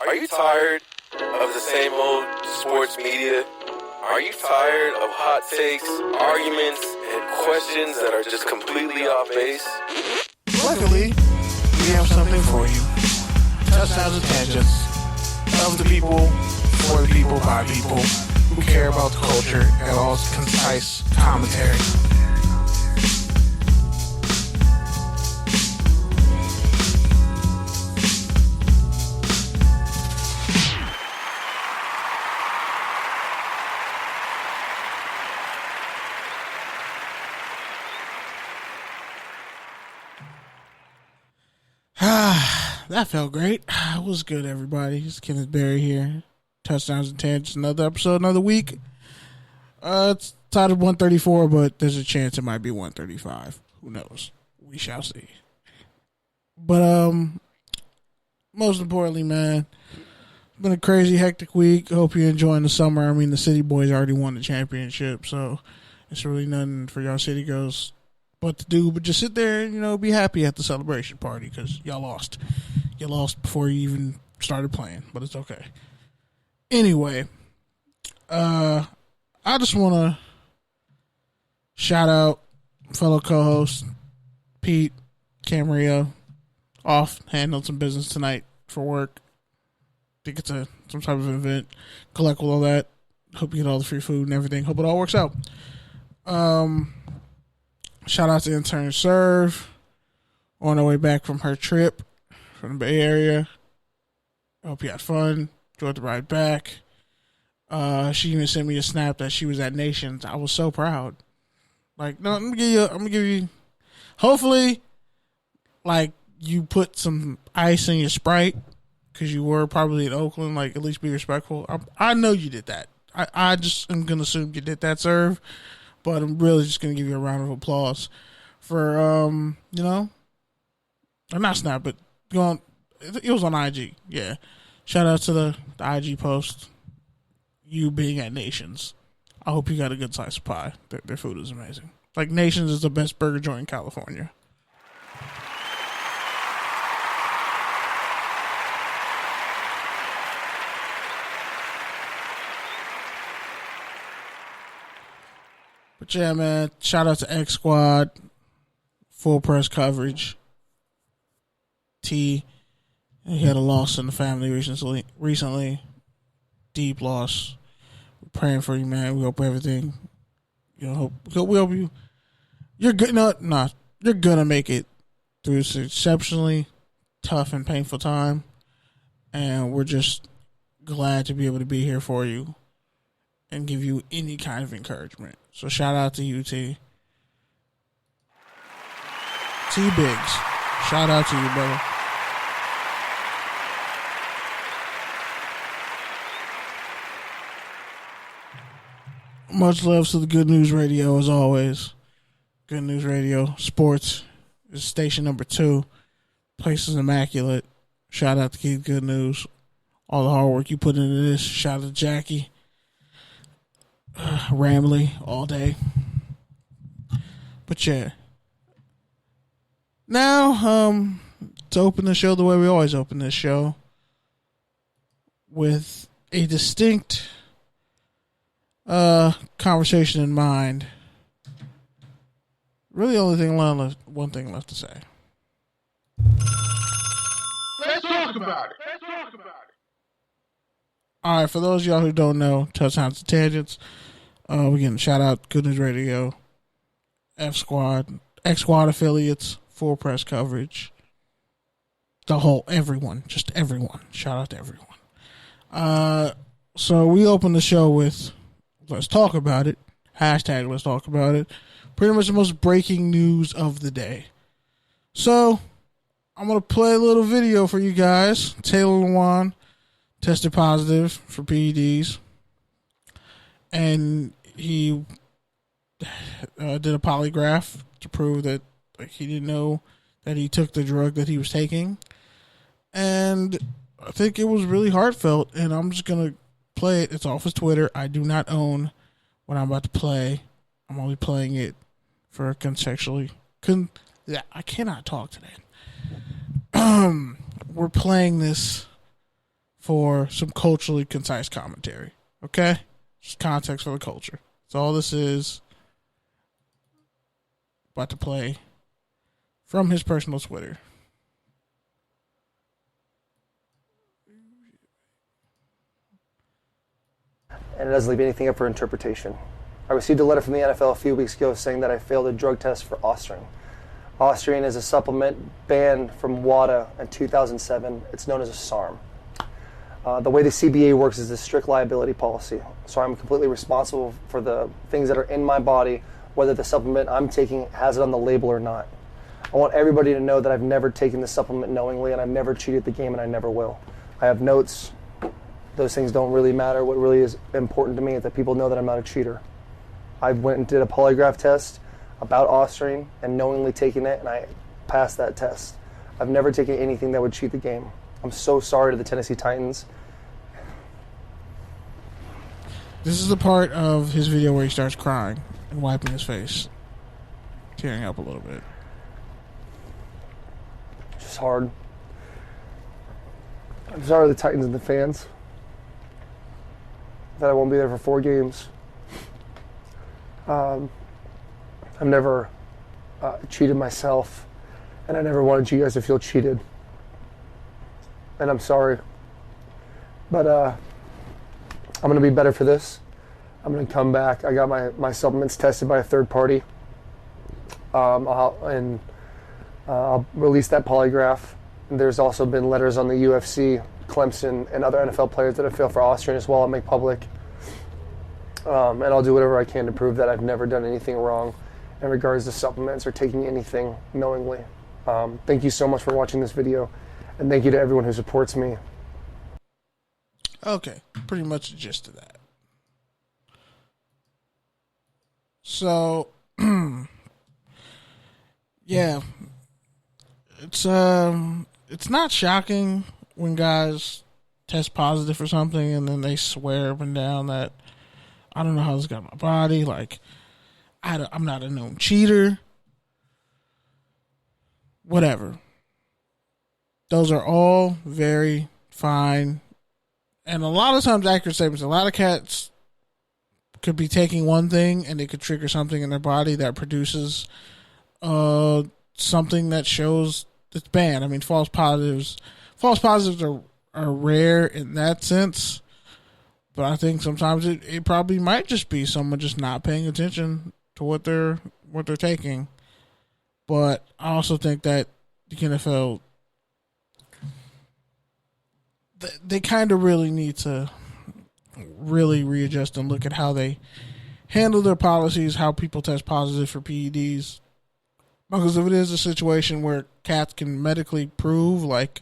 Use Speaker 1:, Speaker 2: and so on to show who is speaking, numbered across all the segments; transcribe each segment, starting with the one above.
Speaker 1: Are you tired of the same old sports media? Are you tired of hot takes, arguments, and questions that are just completely off base?
Speaker 2: Luckily, we have something for you. Touchdowns and tangents. Of the people, for the people, by people, who care about the culture and all its concise commentary. That felt great. It was good, everybody. It's Kenneth Berry here. Touchdowns and tangents. Another episode, another week. It's titled 134, but there's a chance it might be 135. Who knows? We shall see. But most importantly, man, it's been a crazy, hectic week. Hope you're enjoying the summer. I mean, the City Boys already won the championship, so it's really nothing for y'all City girls but to do, but just sit there and, be happy at the celebration party because y'all lost. You lost before you even started playing, but it's okay. Anyway, I just want to shout out fellow co-host Pete Camarillo, off handled some business tonight for work. I think it's some type of event. Collect with all that. Hope you get all the free food and everything. Hope it all works out. Shout out to intern Serve on her way back from her trip from the Bay Area. I hope you had fun. Enjoyed the ride back. She even sent me a snap that she was at Nations. I was so proud. Like, no, I'm gonna give you. Hopefully, like, you put some ice in your Sprite because you were probably in Oakland. Like, at least be respectful. I know you did that. I just am gonna assume you did that, Serve. But I'm really just going to give you a round of applause for, or not Snap, but it was on IG. Yeah. Shout out to the IG post. You being at Nations. I hope you got a good slice of pie. Their food is amazing. Like, Nations is the best burger joint in California. But yeah, man, shout out to X Squad, full press coverage. T, he had a loss in the family recently. Deep loss. We're praying for you, man. We hope everything, we hope you're good. You're gonna make it through this exceptionally tough and painful time, and we're just glad to be able to be here for you and give you any kind of encouragement. So shout out to you, T. T Biggs. Shout out to you, brother. Much love to the Good News Radio as always. Good News Radio Sports is station number 2. Place is immaculate. Shout out to Keith Good News. All the hard work you put into this. Shout out to Jackie. Ramley all day. But yeah. Now, to open the show the way we always open this show, with a distinct conversation in mind. Really one thing left to say.
Speaker 3: Let's talk about it.
Speaker 2: All right, for those of y'all who don't know, Touchdowns and Tangents, we're getting shout out Good News Radio, F Squad, X Squad affiliates, full press coverage, everyone. Shout out to everyone. So we open the show with let's talk about it. Hashtag let's talk about it. Pretty much the most breaking news of the day. So I'm going to play a little video for you guys. Taylor Lewan tested positive for PEDs. And he did a polygraph to prove that he didn't know that he took the drug that he was taking. And I think it was really heartfelt. And I'm just going to play it. It's off his Twitter. I do not own what I'm about to play. I'm only playing it for contextually. I cannot talk today. We're playing this for some culturally concise commentary. Okay? Just context for the culture. That's all this is. About to play from his personal Twitter.
Speaker 4: And it doesn't leave anything up for interpretation. I received a letter from the NFL a few weeks ago saying that I failed a drug test for Austrian. Austrian is a supplement banned from WADA in 2007. It's known as a SARM. The way the CBA works is a strict liability policy. So I'm completely responsible for the things that are in my body, whether the supplement I'm taking has it on the label or not. I want everybody to know that I've never taken the supplement knowingly, and I've never cheated the game, and I never will. I have notes. Those things don't really matter. What really is important to me is that people know that I'm not a cheater. I went and did a polygraph test about Austrian and knowingly taking it, and I passed that test. I've never taken anything that would cheat the game. I'm so sorry to the Tennessee Titans.
Speaker 2: This is the part of his video where he starts crying and wiping his face, tearing up a little bit.
Speaker 4: It's just hard. I'm sorry to the Titans and the fans that I won't be there for 4 games. I've never cheated myself, and I never wanted you guys to feel cheated. And I'm sorry. But I'm going to be better for this. I'm going to come back. I got my supplements tested by a third party. I'll release that polygraph. And there's also been letters on the UFC, Clemson, and other NFL players that have failed for Austrian as well. I'll make public. And I'll do whatever I can to prove that I've never done anything wrong in regards to supplements or taking anything knowingly. Thank you so much for watching this video, and thank you to everyone who supports me.
Speaker 2: Okay, pretty much the gist of that. So, yeah, it's not shocking when guys test positive for something and then they swear up and down that I don't know how this got in my body. Like, I'm not a known cheater. Whatever. Those are all very fine. And a lot of times accurate statements. A lot of cats could be taking one thing and it could trigger something in their body that produces something that shows it's banned. I mean, false positives are rare in that sense. But I think sometimes it probably might just be someone just not paying attention to what they're taking. But I also think that the NFL, they kind of really need to really readjust and look at how they handle their policies, how people test positive for PEDs. Because if it is a situation where cats can medically prove, like,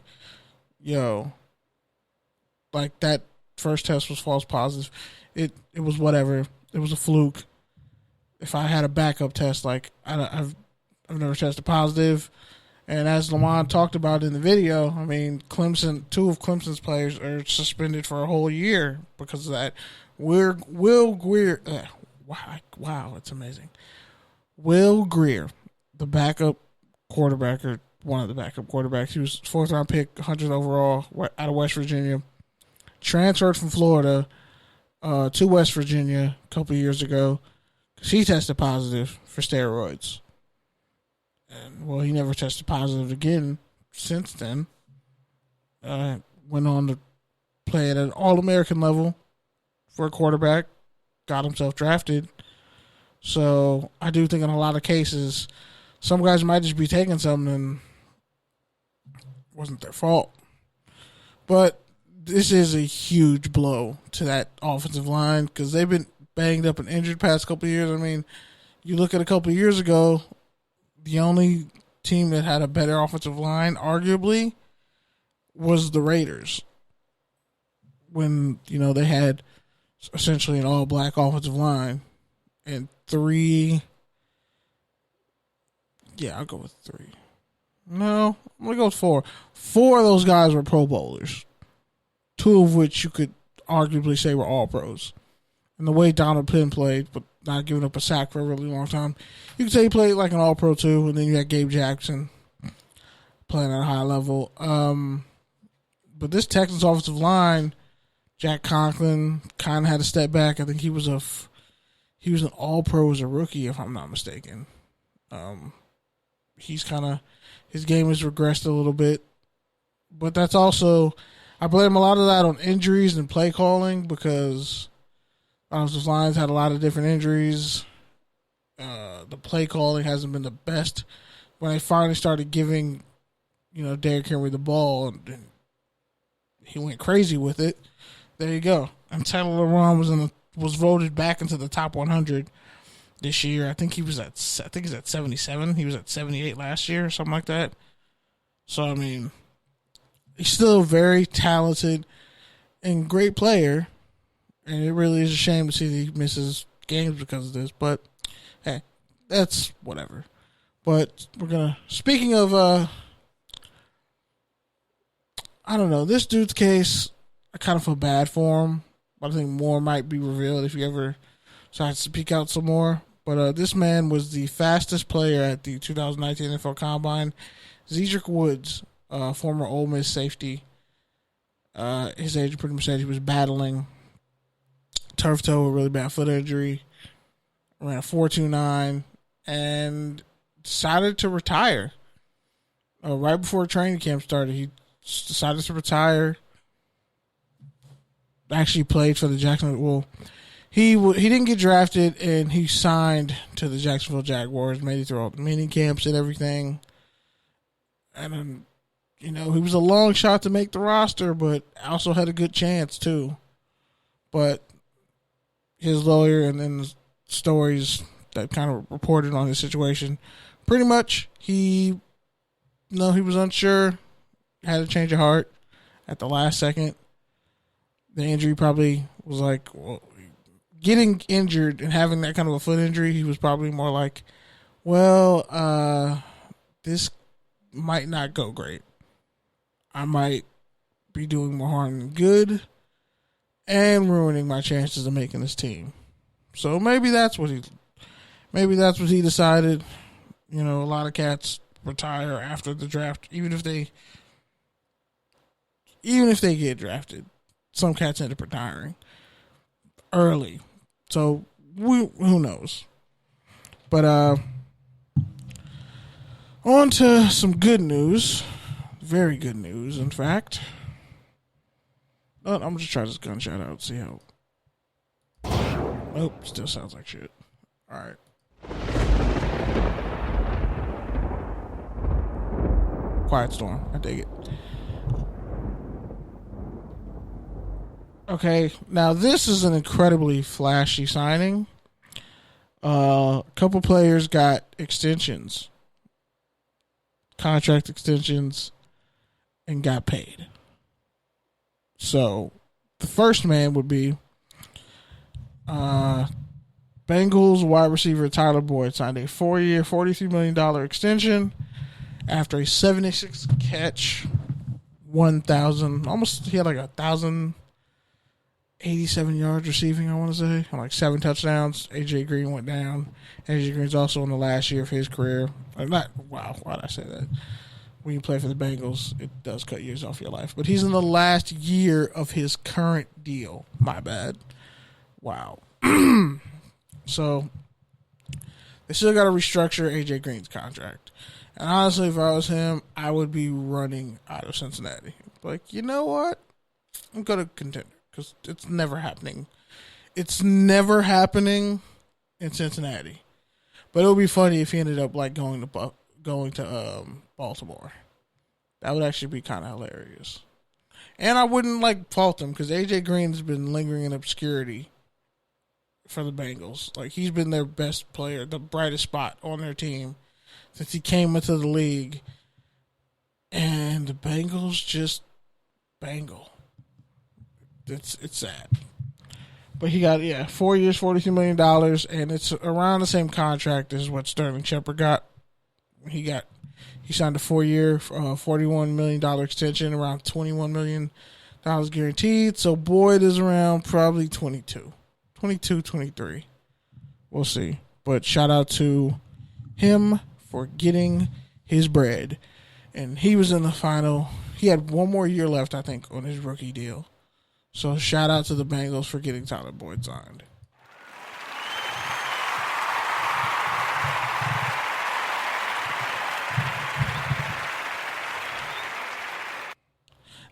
Speaker 2: like that first test was false positive, it was whatever, it was a fluke. If I had a backup test, like I've never tested positive, and as Lamont talked about in the video, I mean, two of Clemson's players are suspended for a whole year because of that. Will Greer, wow, it's amazing. Will Greer, the backup quarterback, or one of the backup quarterbacks, he was 4th round pick, 100th overall, out of West Virginia, transferred from Florida to West Virginia a couple years ago because he tested positive for steroids. And, well, he never tested positive again since then. Went on to play at an All-American level for a quarterback, got himself drafted. So I do think in a lot of cases, some guys might just be taking something and it wasn't their fault. But this is a huge blow to that offensive line because they've been banged up and injured past couple of years. I mean, you look at a couple of years ago, the only team that had a better offensive line, arguably, was the Raiders. When, they had essentially an all-black offensive line and 3... Yeah, I'll go with 3. No, I'm going to go with 4. 4 of those guys were Pro Bowlers. 2 of which you could arguably say were all pros. And the way Donald Penn played, but not giving up a sack for a really long time, you could say he played like an all pro too. And then you had Gabe Jackson playing at a high level. But this Texans offensive line, Jack Conklin kind of had to step back. I think he was an All-Pro as a rookie, if I'm not mistaken. His game has regressed a little bit, but that's also, I blame a lot of that on injuries and play calling because offensive lines had a lot of different injuries. The play calling hasn't been the best. When they finally started giving, Derrick Henry the ball and he went crazy with it. There you go. And Taylor LeBron was voted back into the top 100 this year. I think he's at 77. He was at 78 last year or something like that. So, I mean, he's still a very talented and great player. And it really is a shame to see that he misses games because of this. But, hey, that's whatever. But speaking of, I don't know, this dude's case, I kind of feel bad for him. But I think more might be revealed if he ever decides to speak out some more. But this man was the fastest player at the 2019 NFL Combine. Zedrick Woods, former Ole Miss safety. His agent pretty much said he was battling turf toe, a really bad foot injury. Ran a 4.29 and decided to retire. Right before training camp started, he decided to retire. Actually played for the Jacksonville. Well, he didn't get drafted, and he signed to the Jacksonville Jaguars. Made it through all the mini camps and everything. And he was a long shot to make the roster, but also had a good chance too. But his lawyer and then the stories that kind of reported on his situation, pretty much he was unsure, had a change of heart at the last second. The injury probably was like, well, getting injured and having that kind of a foot injury, he was probably more like, well, this might not go great. I might be doing more harm than good and ruining my chances of making this team. So maybe that's what he decided. A lot of cats retire after the draft, even if they get drafted. Some cats end up retiring early. So who knows? But on to some good news. Very good news, in fact. I'm going to try this gunshot out, see how. Nope, still sounds like shit. All right. Quiet storm. I dig it. Okay, now this is an incredibly flashy signing. A couple players got extensions, contract extensions, and got paid. So, the first man would be Bengals wide receiver Tyler Boyd signed a 4-year, $43 million extension after a 76 catch, 1,000, almost, he had like 1,087 yards receiving, I want to say, and like 7 touchdowns. AJ Green went down. AJ Green's also in the last year of his career. Why did I say that? When you play for the Bengals, it does cut years off your life. But he's in the last year of his current deal. My bad. Wow. So, they still got to restructure AJ Green's contract. And honestly, if I was him, I would be running out of Cincinnati. Like, you know what? I'm going to contender because it's never happening. It's never happening in Cincinnati. But it would be funny if he ended up like going to Baltimore. That would actually be kind of hilarious. And I wouldn't like fault him because AJ Green's been lingering in obscurity for the Bengals. Like, he's been their best player, the brightest spot on their team since he came into the league. And the Bengals just bangle. It's sad. But he got 4 years, $42 million, and it's around the same contract as what Sterling Shepard got. He signed a 4-year, $41 million extension, around $21 million guaranteed. So Boyd is around probably 22, 23. We'll see. But shout out to him for getting his bread. And he was in the final. he had one more year left, I think, on his rookie deal. So shout out to the Bengals for getting Tyler Boyd signed.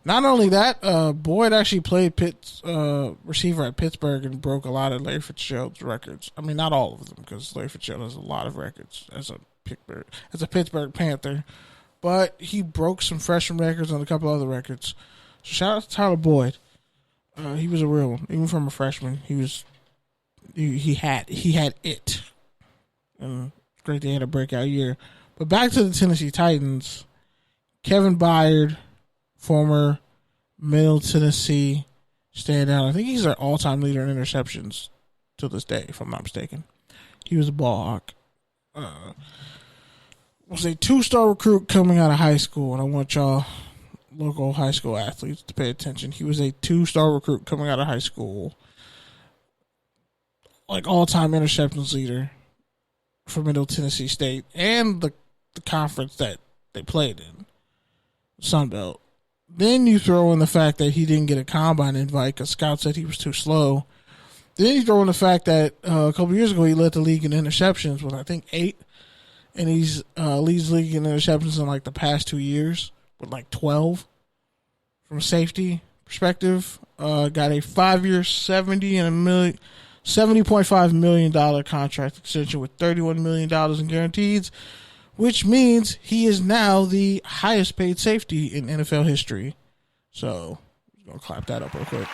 Speaker 2: Not only that, Boyd actually played receiver at Pittsburgh and broke a lot of Larry Fitzgerald's records. I mean, not all of them, because Larry Fitzgerald has a lot of records as a Pittsburgh Panther. But he broke some freshman records and a couple other records. So shout out to Tyler Boyd. He was a real one, even from a freshman. He had it, and it's great they had a breakout year. But back to the Tennessee Titans, Kevin Byard, former Middle Tennessee standout. I think he's our all-time leader in interceptions to this day, if I'm not mistaken. He was a ball hawk. Was a 2-star recruit coming out of high school, and I want y'all local high school athletes to pay attention. He was a 2-star recruit coming out of high school, like all-time interceptions leader for Middle Tennessee State and the conference that they played in, Sun Belt. Then you throw in the fact that he didn't get a combine invite because scouts said he was too slow. Then you throw in the fact that a couple years ago he led the league in interceptions with, I think, 8. And he's leads the league in interceptions in like the past 2 years with like 12 from a safety perspective. Got a 5-year, $70.5 million contract extension with $31 million in guarantees, which means he is now the highest paid safety in NFL history. So, I'm going to clap that up real quick.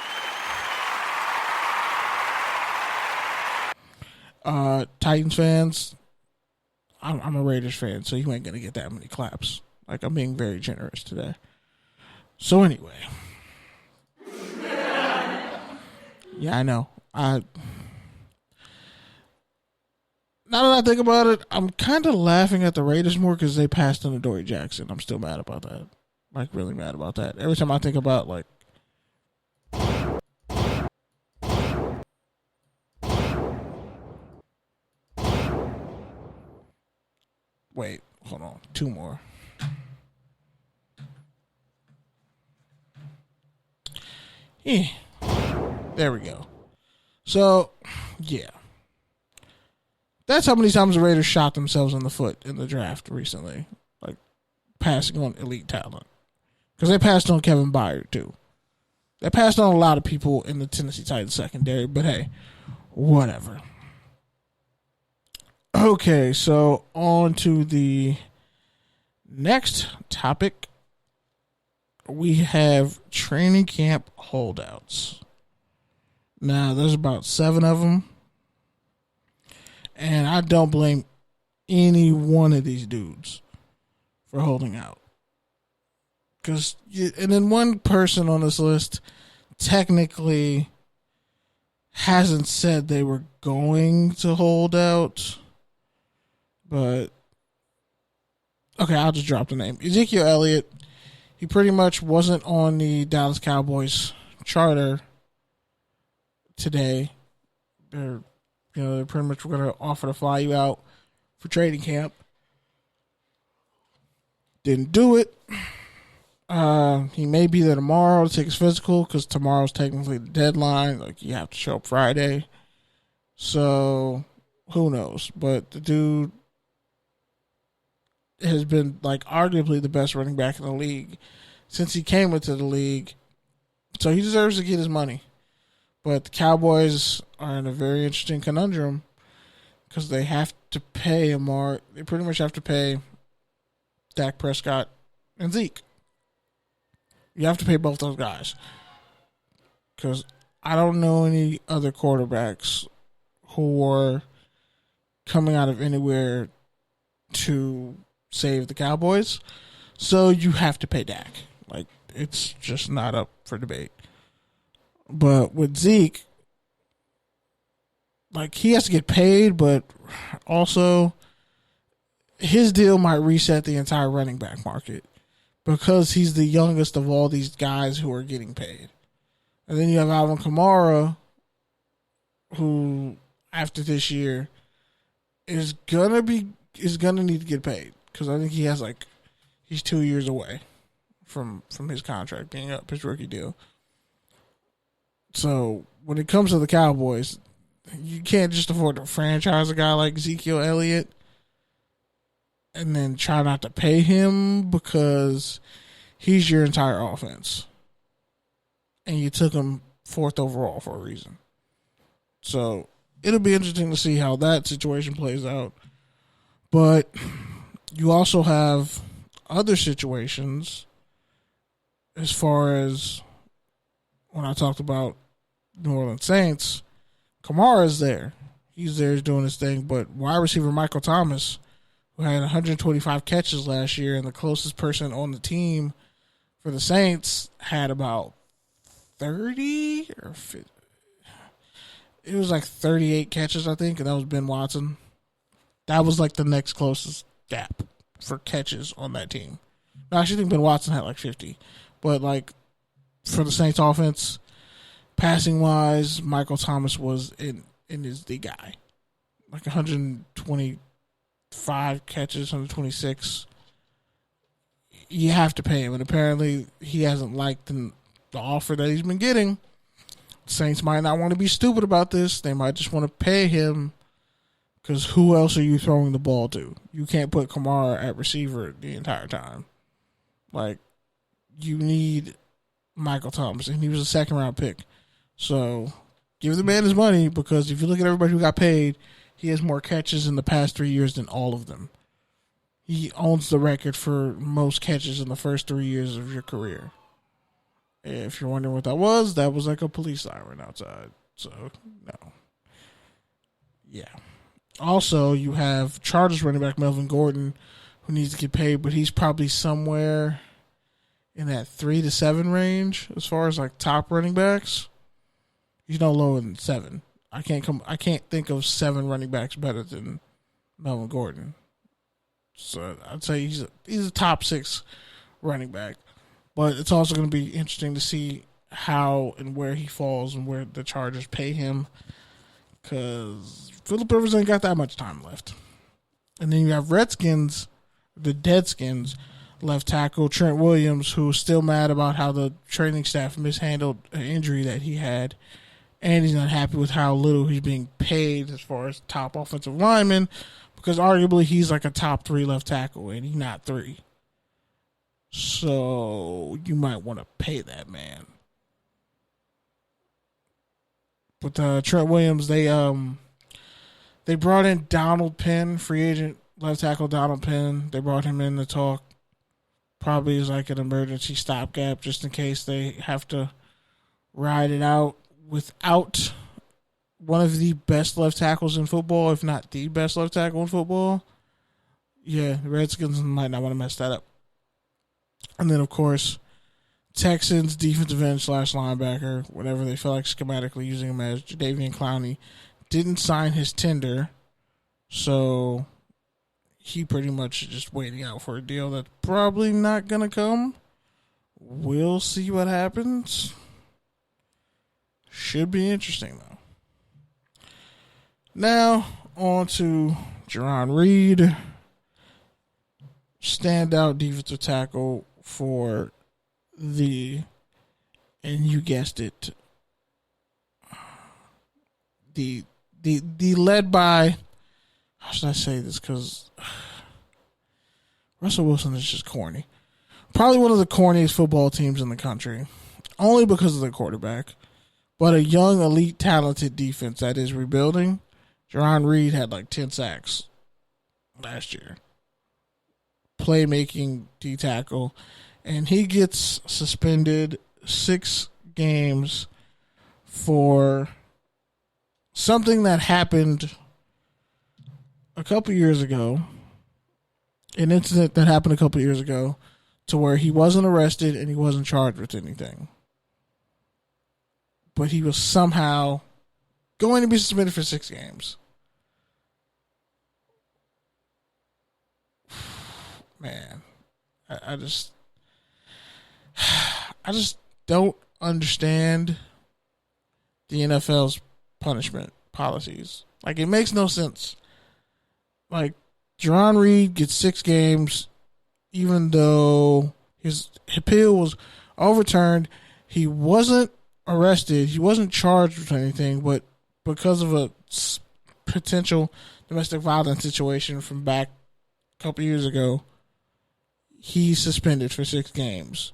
Speaker 2: Titans fans, I'm a Raiders fan, so you ain't going to get that many claps. Like, I'm being very generous today. So, anyway. Yeah, I know. Now that I think about it, I'm kind of laughing at the Raiders more because they passed on Adoree Jackson. I'm still mad about that. Like, really mad about that. Every time I think about, like... Wait, hold on. 2 more. Yeah. There we go. So, yeah. That's how many times the Raiders shot themselves in the foot in the draft recently. Like, passing on elite talent. Because they passed on Kevin Byard, too. They passed on a lot of people in the Tennessee Titans secondary, but hey, whatever. Okay, so on to the next topic. We have training camp holdouts. Now, there's about 7 of them. And I don't blame any one of these dudes for holding out. And then one person on this list technically hasn't said they were going to hold out. But, okay, I'll just drop the name. Ezekiel Elliott, he pretty much wasn't on the Dallas Cowboys charter today. They're pretty much going to offer to fly you out for training camp. Didn't do it. He may be there tomorrow to take his physical because tomorrow's technically the deadline. Like, you have to show up Friday. So, who knows? But the dude has been, like, arguably the best running back in the league since he came into the league. So, he deserves to get his money. But the Cowboys are in a very interesting conundrum because they have to pay they pretty much have to pay Dak Prescott and Zeke. You have to pay both those guys. Because I don't know any other quarterbacks who are coming out of anywhere to save the Cowboys. So you have to pay Dak. Like, it's just not up for debate. But with Zeke, like, he has to get paid, but also his deal might reset the entire running back market because he's the youngest of all these guys who are getting paid. And then you have Alvin Kamara, who after this year is gonna need to get paid because I think he's 2 years away from his contract being up, his rookie deal. So when it comes to the Cowboys, you can't just afford to franchise a guy like Ezekiel Elliott and then try not to pay him because he's your entire offense. And you took him 4th overall for a reason. So it'll be interesting to see how that situation plays out. But you also have other situations as far as when I talked about New Orleans Saints. Kamara's there. He's there doing his thing. But wide receiver Michael Thomas, who had 125 catches last year, and the closest person on the team for the Saints had about 30 or 50. It was like 38 catches, I think, and that was Ben Watson. That was like the next closest gap for catches on that team. I actually think Ben Watson had like 50. But like for the Saints offense, passing wise, Michael Thomas was is the guy. Like 125 catches, 126. You have to pay him, and apparently he hasn't liked the offer that he's been getting. Saints might not want to be stupid about this. They might just want to pay him because who else are you throwing the ball to? You can't put Kamara at receiver the entire time. Like, you need Michael Thomas, and he was a 2nd-round pick. So give the man his money because if you look at everybody who got paid, he has more catches in the past 3 years than all of them. He owns the record for most catches in the first 3 years of your career. If you're wondering what that was like a police siren outside. So, no. Yeah. Also, you have Chargers running back Melvin Gordon, who needs to get paid, but he's probably somewhere in that 3 to 7 range as far as like top running backs. He's no lower than 7. I can't think of 7 running backs better than Melvin Gordon. So I'd say he's a top 6 running back. But it's also going to be interesting to see how and where he falls and where the Chargers pay him because Phillip Rivers ain't got that much time left. And then you have Redskins, the Deadskins, left tackle Trent Williams, who's still mad about how the training staff mishandled an injury that he had. And he's not happy with how little he's being paid as far as top offensive lineman because arguably he's like a top 3 left tackle and he's not 3. So you might want to pay that man. But Trent Williams, they brought in Donald Penn, free agent left tackle Donald Penn. They brought him in to talk. Probably as like an emergency stopgap just in case they have to ride it out without one of the best left tackles in football, if not the best left tackle in football. Yeah, the Redskins might not want to mess that up. And then, of course, Texans defensive end / linebacker, whatever they feel like schematically using him as, Jadeveon Clowney, didn't sign his tender, so he pretty much is just waiting out for a deal that's probably not going to come. We'll see what happens. Should be interesting, though. Now, on to Jarran Reed, standout defensive tackle for and you guessed it, the led by, how should I say this, because Russell Wilson is just corny. Probably one of the corniest football teams in the country, only because of the quarterback, but a young, elite, talented defense that is rebuilding. Jarran Reed had like 10 sacks last year. Playmaking D-tackle, and he gets suspended 6 games for something that happened a couple years ago, an incident that happened a couple years ago to where he wasn't arrested and he wasn't charged with anything. But he was somehow going to be suspended for 6 games. Man, I just don't understand the NFL's punishment policies. Like, it makes no sense. Like, Jarran Reed gets 6 games, even though His appeal was overturned. He wasn't arrested. He wasn't charged with anything, but because of a potential domestic violence situation from back a couple years ago, he's suspended for 6 games.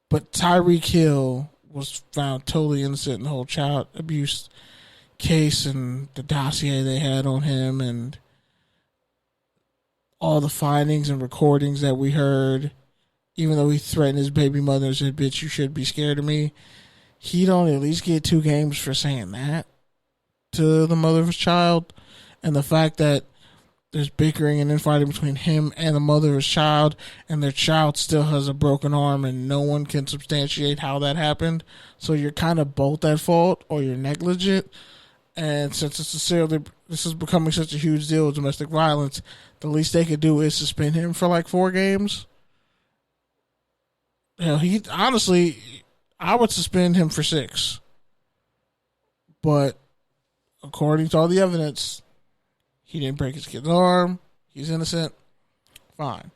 Speaker 2: But Tyreek Hill was found totally innocent in the whole child abuse case and the dossier they had on him and all the findings and recordings that we heard. Even though he threatened his baby mother and said, "Bitch, you should be scared of me," he don't at least get 2 games for saying that to the mother of his child. And the fact that there's bickering and infighting between him and the mother of his child, and their child still has a broken arm and no one can substantiate how that happened. So you're kind of both at fault or you're negligent. And since this is becoming such a huge deal with domestic violence, the least they could do is suspend him for like 4 games. He honestly, I would suspend him for 6. But according to all the evidence, he didn't break his kid's arm. He's innocent. Fine.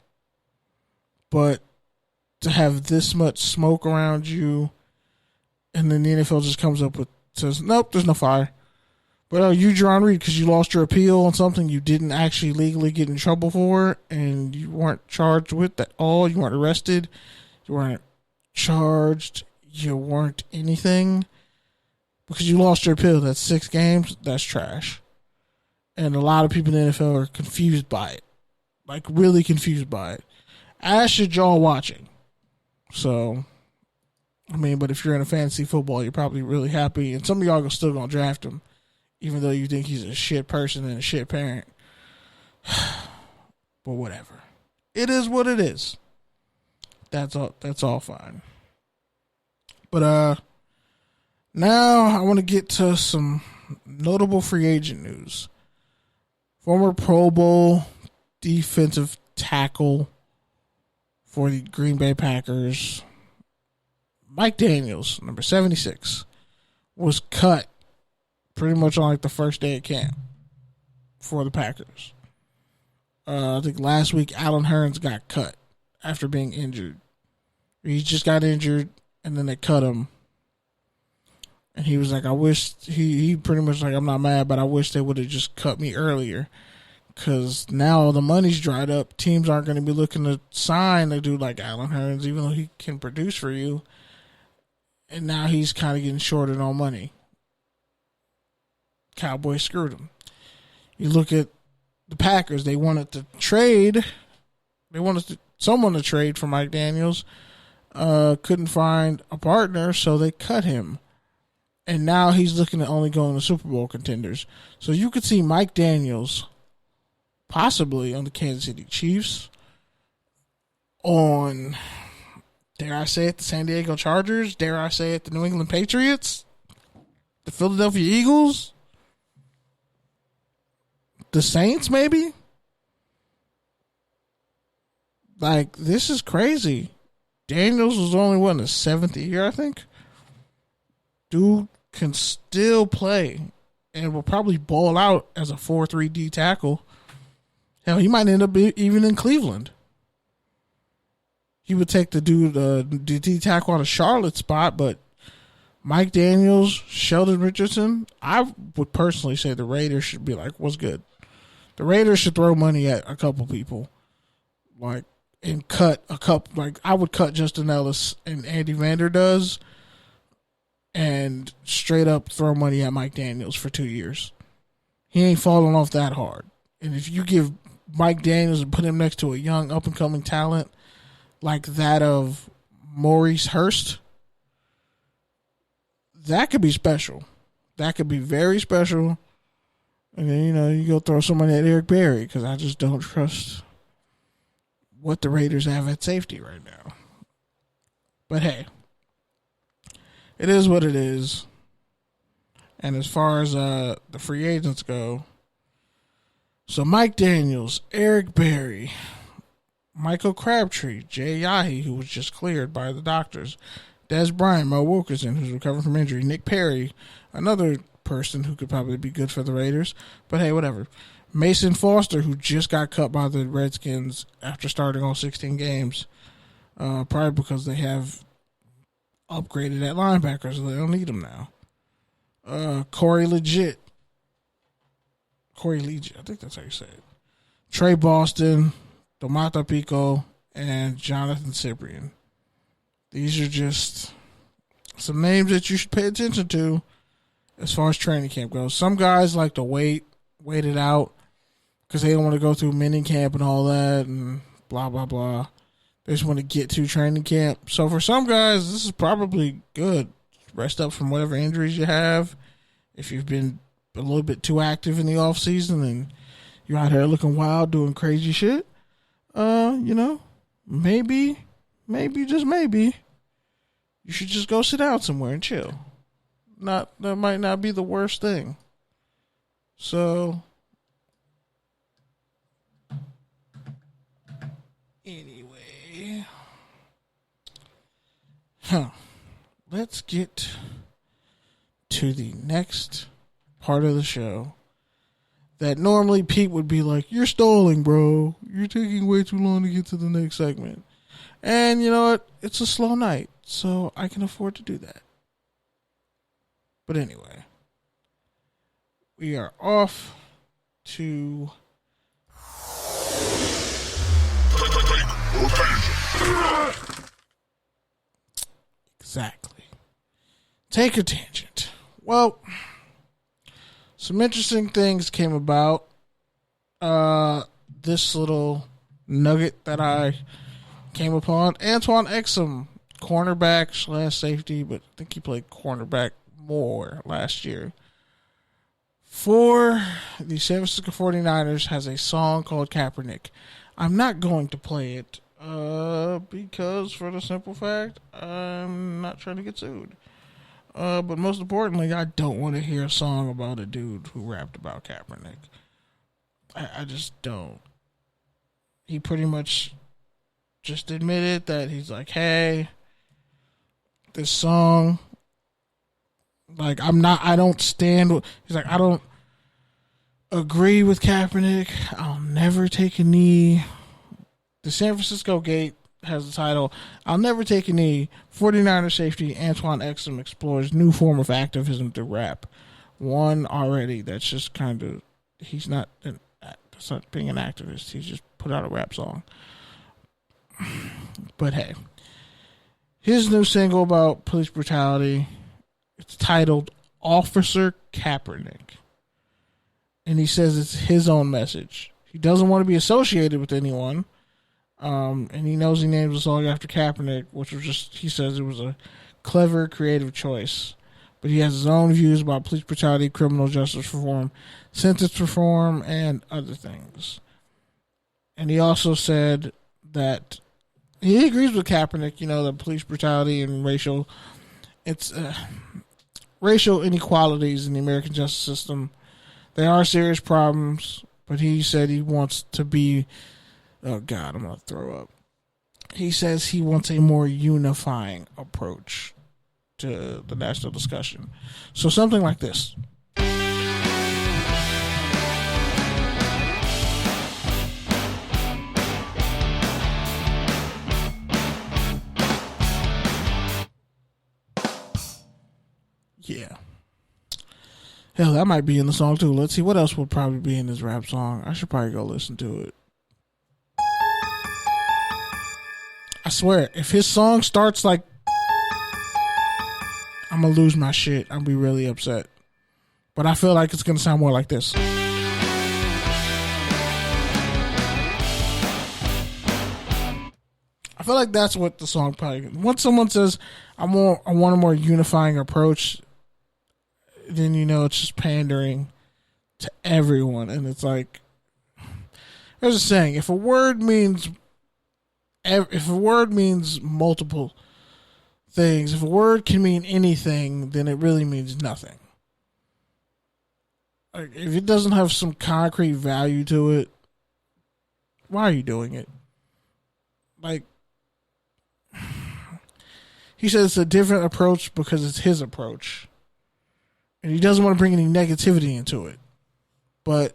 Speaker 2: But to have this much smoke around you, and then the NFL just comes up with, says, nope, there's no fire. But you, Jerron Reed, because you lost your appeal on something you didn't actually legally get in trouble for, and you weren't charged with at all. You weren't arrested. You weren't charged. You weren't anything. Because you lost your appeal. That's 6 games. That's trash. And a lot of people in the NFL are confused by it. Like, really confused by it. As should y'all watching. So, I mean, but if you're in a fantasy football, you're probably really happy. And some of y'all are still going to draft him, even though you think he's a shit person and a shit parent. But whatever. It is what it is. That's all fine. But now I want to get to some notable free agent news. Former Pro Bowl defensive tackle for the Green Bay Packers, Mike Daniels, number 76, was cut pretty much on like the first day of camp for the Packers. I think last week Allen Hurns got cut after being injured. He just got injured and then they cut him. And he was like, I wish, he pretty much like, I'm not mad, but I wish they would have just cut me earlier. Because now the money's dried up. Teams aren't going to be looking to sign a dude like Allen Hurns, even though he can produce for you. And now he's kind of getting shorted on money. Cowboys screwed him. You look at the Packers, they wanted to trade. They wanted someone to trade for Mike Daniels. Couldn't find a partner, so they cut him. And now he's looking at only going to Super Bowl contenders. So you could see Mike Daniels possibly on the Kansas City Chiefs, on, dare I say it, the San Diego Chargers, dare I say it, the New England Patriots, the Philadelphia Eagles, the Saints maybe. Like, this is crazy. Daniels was only, in his 7th year, I think. Dude can still play and will probably ball out as a 4-3 tackle. Hell, he might end up even in Cleveland. He would take the dude, the D tackle on a Charlotte spot, but Mike Daniels, Sheldon Richardson, I would personally say the Raiders should be like, what's good? The Raiders should throw money at a couple people. Like, and cut a couple, like, I would cut Justin Ellis and Andy Vander does, and straight up throw money at Mike Daniels for 2 years. He ain't falling off that hard. And if you give Mike Daniels and put him next to a young up-and-coming talent like that of Maurice Hurst, that could be special. That could be very special. And then, you go throw somebody at Eric Berry, because I just don't trust what the Raiders have at safety right now. But hey, it is what it is. And as far as the free agents go, so Mike Daniels, Eric Berry, Michael Crabtree, Jay Yahi, who was just cleared by the doctors, Des Bryant, Mo Wilkerson, who's recovering from injury, Nick Perry, another person who could probably be good for the Raiders, but hey, whatever. Mason Foster, who just got cut by the Redskins after starting all 16 games. Probably because they have upgraded at linebacker, so they don't need him now. Corey Legit, I think that's how you say it. Trey Boston, Domata Pico, and Jonathan Cyprian. These are just some names that you should pay attention to as far as training camp goes. Some guys like to wait it out because they don't want to go through mini camp and all that and blah, blah, blah. They just want to get to training camp. So for some guys, this is probably good. Rest up from whatever injuries you have. If you've been a little bit too active in the off season and you're out here looking wild, doing crazy shit, maybe, just maybe, you should just go sit down somewhere and chill. That might not be the worst thing. So, anyway, let's get to the next part of the show that normally Pete would be like, "You're stalling, bro. You're taking way too long to get to the next segment." And you know what? It's a slow night, so I can afford to do that. But anyway, we are off to exactly. Take a tangent. Well, some interesting things came about. This little nugget that I came upon. Antoine Exum, cornerback / safety, but I think he played cornerback more last year. For the San Francisco 49ers, has a song called Kaepernick. I'm not going to play it because for the simple fact, I'm not trying to get sued. But most importantly, I don't want to hear a song about a dude who rapped about Kaepernick. I just don't. He pretty much just admitted that he's like, hey, this song, like, I don't stand, he's like, I don't agree with Kaepernick. I'll never take a knee. The San Francisco Gate has the title, I'll Never Take a Knee. 49er safety Antoine Exum explores new form of activism through rap. One already, that's just kind of, that's not being an activist. He just put out a rap song. But hey, his new single about police brutality, it's titled Officer Kaepernick. And he says it's his own message. He doesn't want to be associated with anyone. And he knows he named the song after Kaepernick, which was just, he says it was a clever, creative choice. But he has his own views about police brutality, criminal justice reform, sentence reform, and other things. And he also said that he agrees with Kaepernick, that police brutality and racial inequalities in the American justice system, they are serious problems, but he said he wants to be, oh God, I'm going to throw up. He says he wants a more unifying approach to the national discussion. So something like this. Yeah. Hell, that might be in the song too. Let's see what else would probably be in this rap song. I should probably go listen to it. I swear, if his song starts like, I'm gonna lose my shit. I'll be really upset. But I feel like it's gonna sound more like this. I feel like that's what the song probably. Once someone says, I want a more unifying approach, then it's just pandering to everyone. And it's like, there's a saying, if a word means multiple things, if a word can mean anything, then it really means nothing. Like, if it doesn't have some concrete value to it, why are you doing it? Like, he says it's a different approach because it's his approach. And he doesn't want to bring any negativity into it. But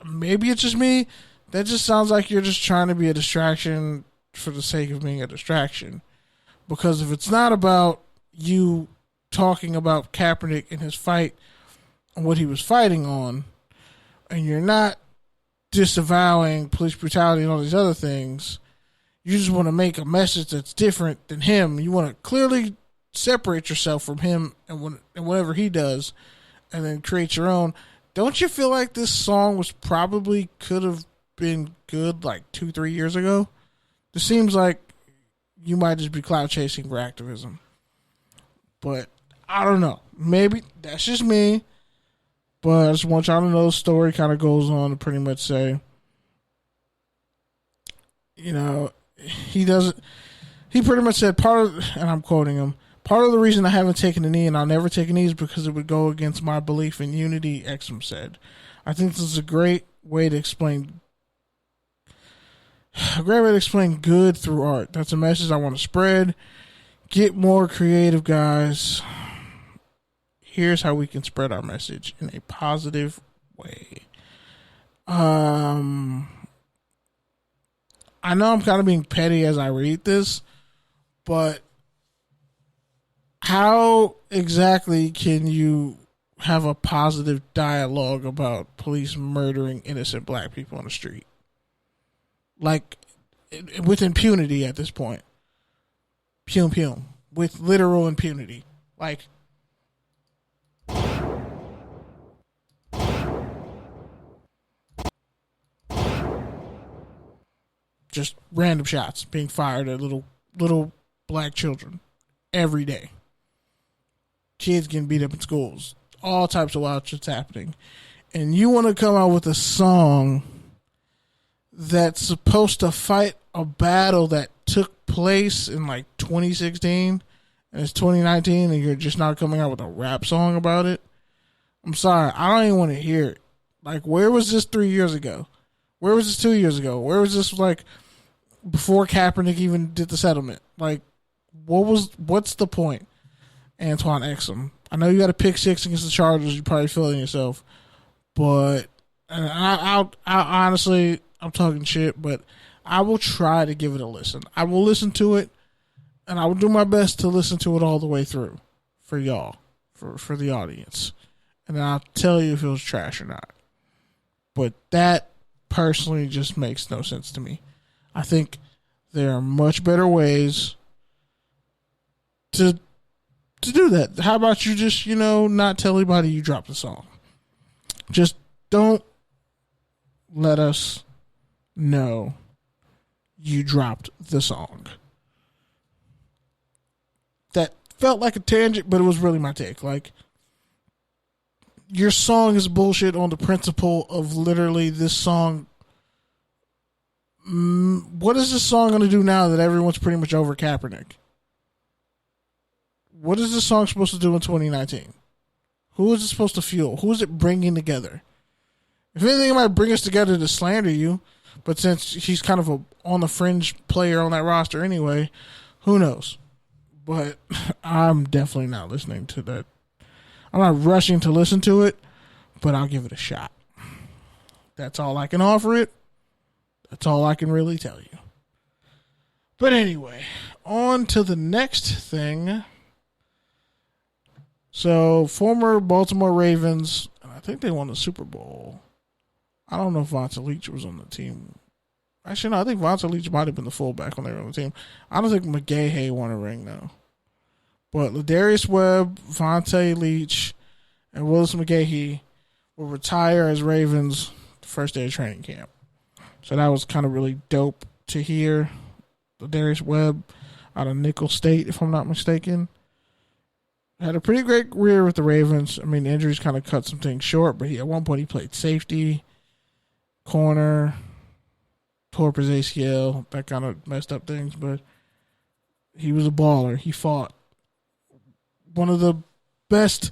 Speaker 2: maybe it's just me, that just sounds like you're just trying to be a distraction for the sake of being a distraction. Because if it's not about you talking about Kaepernick and his fight and what he was fighting on, and you're not disavowing police brutality and all these other things, you just want to make a message that's different than him. You want to clearly separate yourself from him and whatever he does, and then create your own. Don't you feel like this song could have been good like 2-3 years ago? It seems like you might just be cloud chasing for activism. But I don't know. Maybe that's just me. But I just want y'all to know the story kind of goes on to pretty much say, you know, he pretty much said and I'm quoting him, part of the reason I haven't taken a knee and I'll never take a knee is because it would go against my belief in unity, Exum said. I think this is a great way to explain good through art. That's a message I want to spread. Get more creative, guys. Here's how we can spread our message in a positive way. I know I'm kind of being petty as I read this, but how exactly can you have a positive dialogue about police murdering innocent black people on the street? Like, with impunity at this point. Pum pum. With literal impunity. Like, just random shots being fired at little black children every day. Kids getting beat up in schools. All types of wild shit's happening. And you want to come out with a song that's supposed to fight a battle that took place in like 2016 and it's 2019 and you're just not coming out with a rap song about it? I'm sorry. I don't even want to hear it. Like, where was this 3 years ago? Where was this 2 years ago? Where was this, like, before Kaepernick even did the settlement? Like, what's the point, Antoine Exum? I know you got a pick six against the Chargers. You're probably feeling yourself. But I honestly, I'm talking shit, but I will try to give it a listen. I will listen to it, and I will do my best to listen to it all the way through for y'all, for the audience. And then I'll tell you if it was trash or not. But that personally just makes no sense to me. I think there are much better ways to do that. How about you just, not tell anybody you dropped the song? Just don't let us know you dropped the song. That felt like a tangent, but it was really my take. Like, your song is bullshit on the principle of literally this song. What is this song going to do now that everyone's pretty much over Kaepernick? What is this song supposed to do in 2019? Who is it supposed to fuel? Who is it bringing together? If anything, it might bring us together to slander you. But since he's kind of a on the fringe player on that roster anyway, who knows? But I'm definitely not listening to that. I'm not rushing to listen to it, but I'll give it a shot. That's all I can offer it. That's all I can really tell you. But anyway, on to the next thing. So, former Baltimore Ravens, and I think they won the Super Bowl. I don't know if Vontae Leach was on the team. Actually, no, I think Vontae Leach might have been the fullback when they were on the team. I don't think McGahee won a ring, though. But Ladarius Webb, Vontae Leach, and Willis McGahee will retire as Ravens the first day of training camp. So that was kind of really dope to hear. Ladarius Webb out of Nickel State, if I'm not mistaken. Had a pretty great career with the Ravens. I mean, injuries kind of cut some things short, but at one point he played safety, corner, tore his ACL. That kind of messed up things, but he was a baller. He fought. One of the best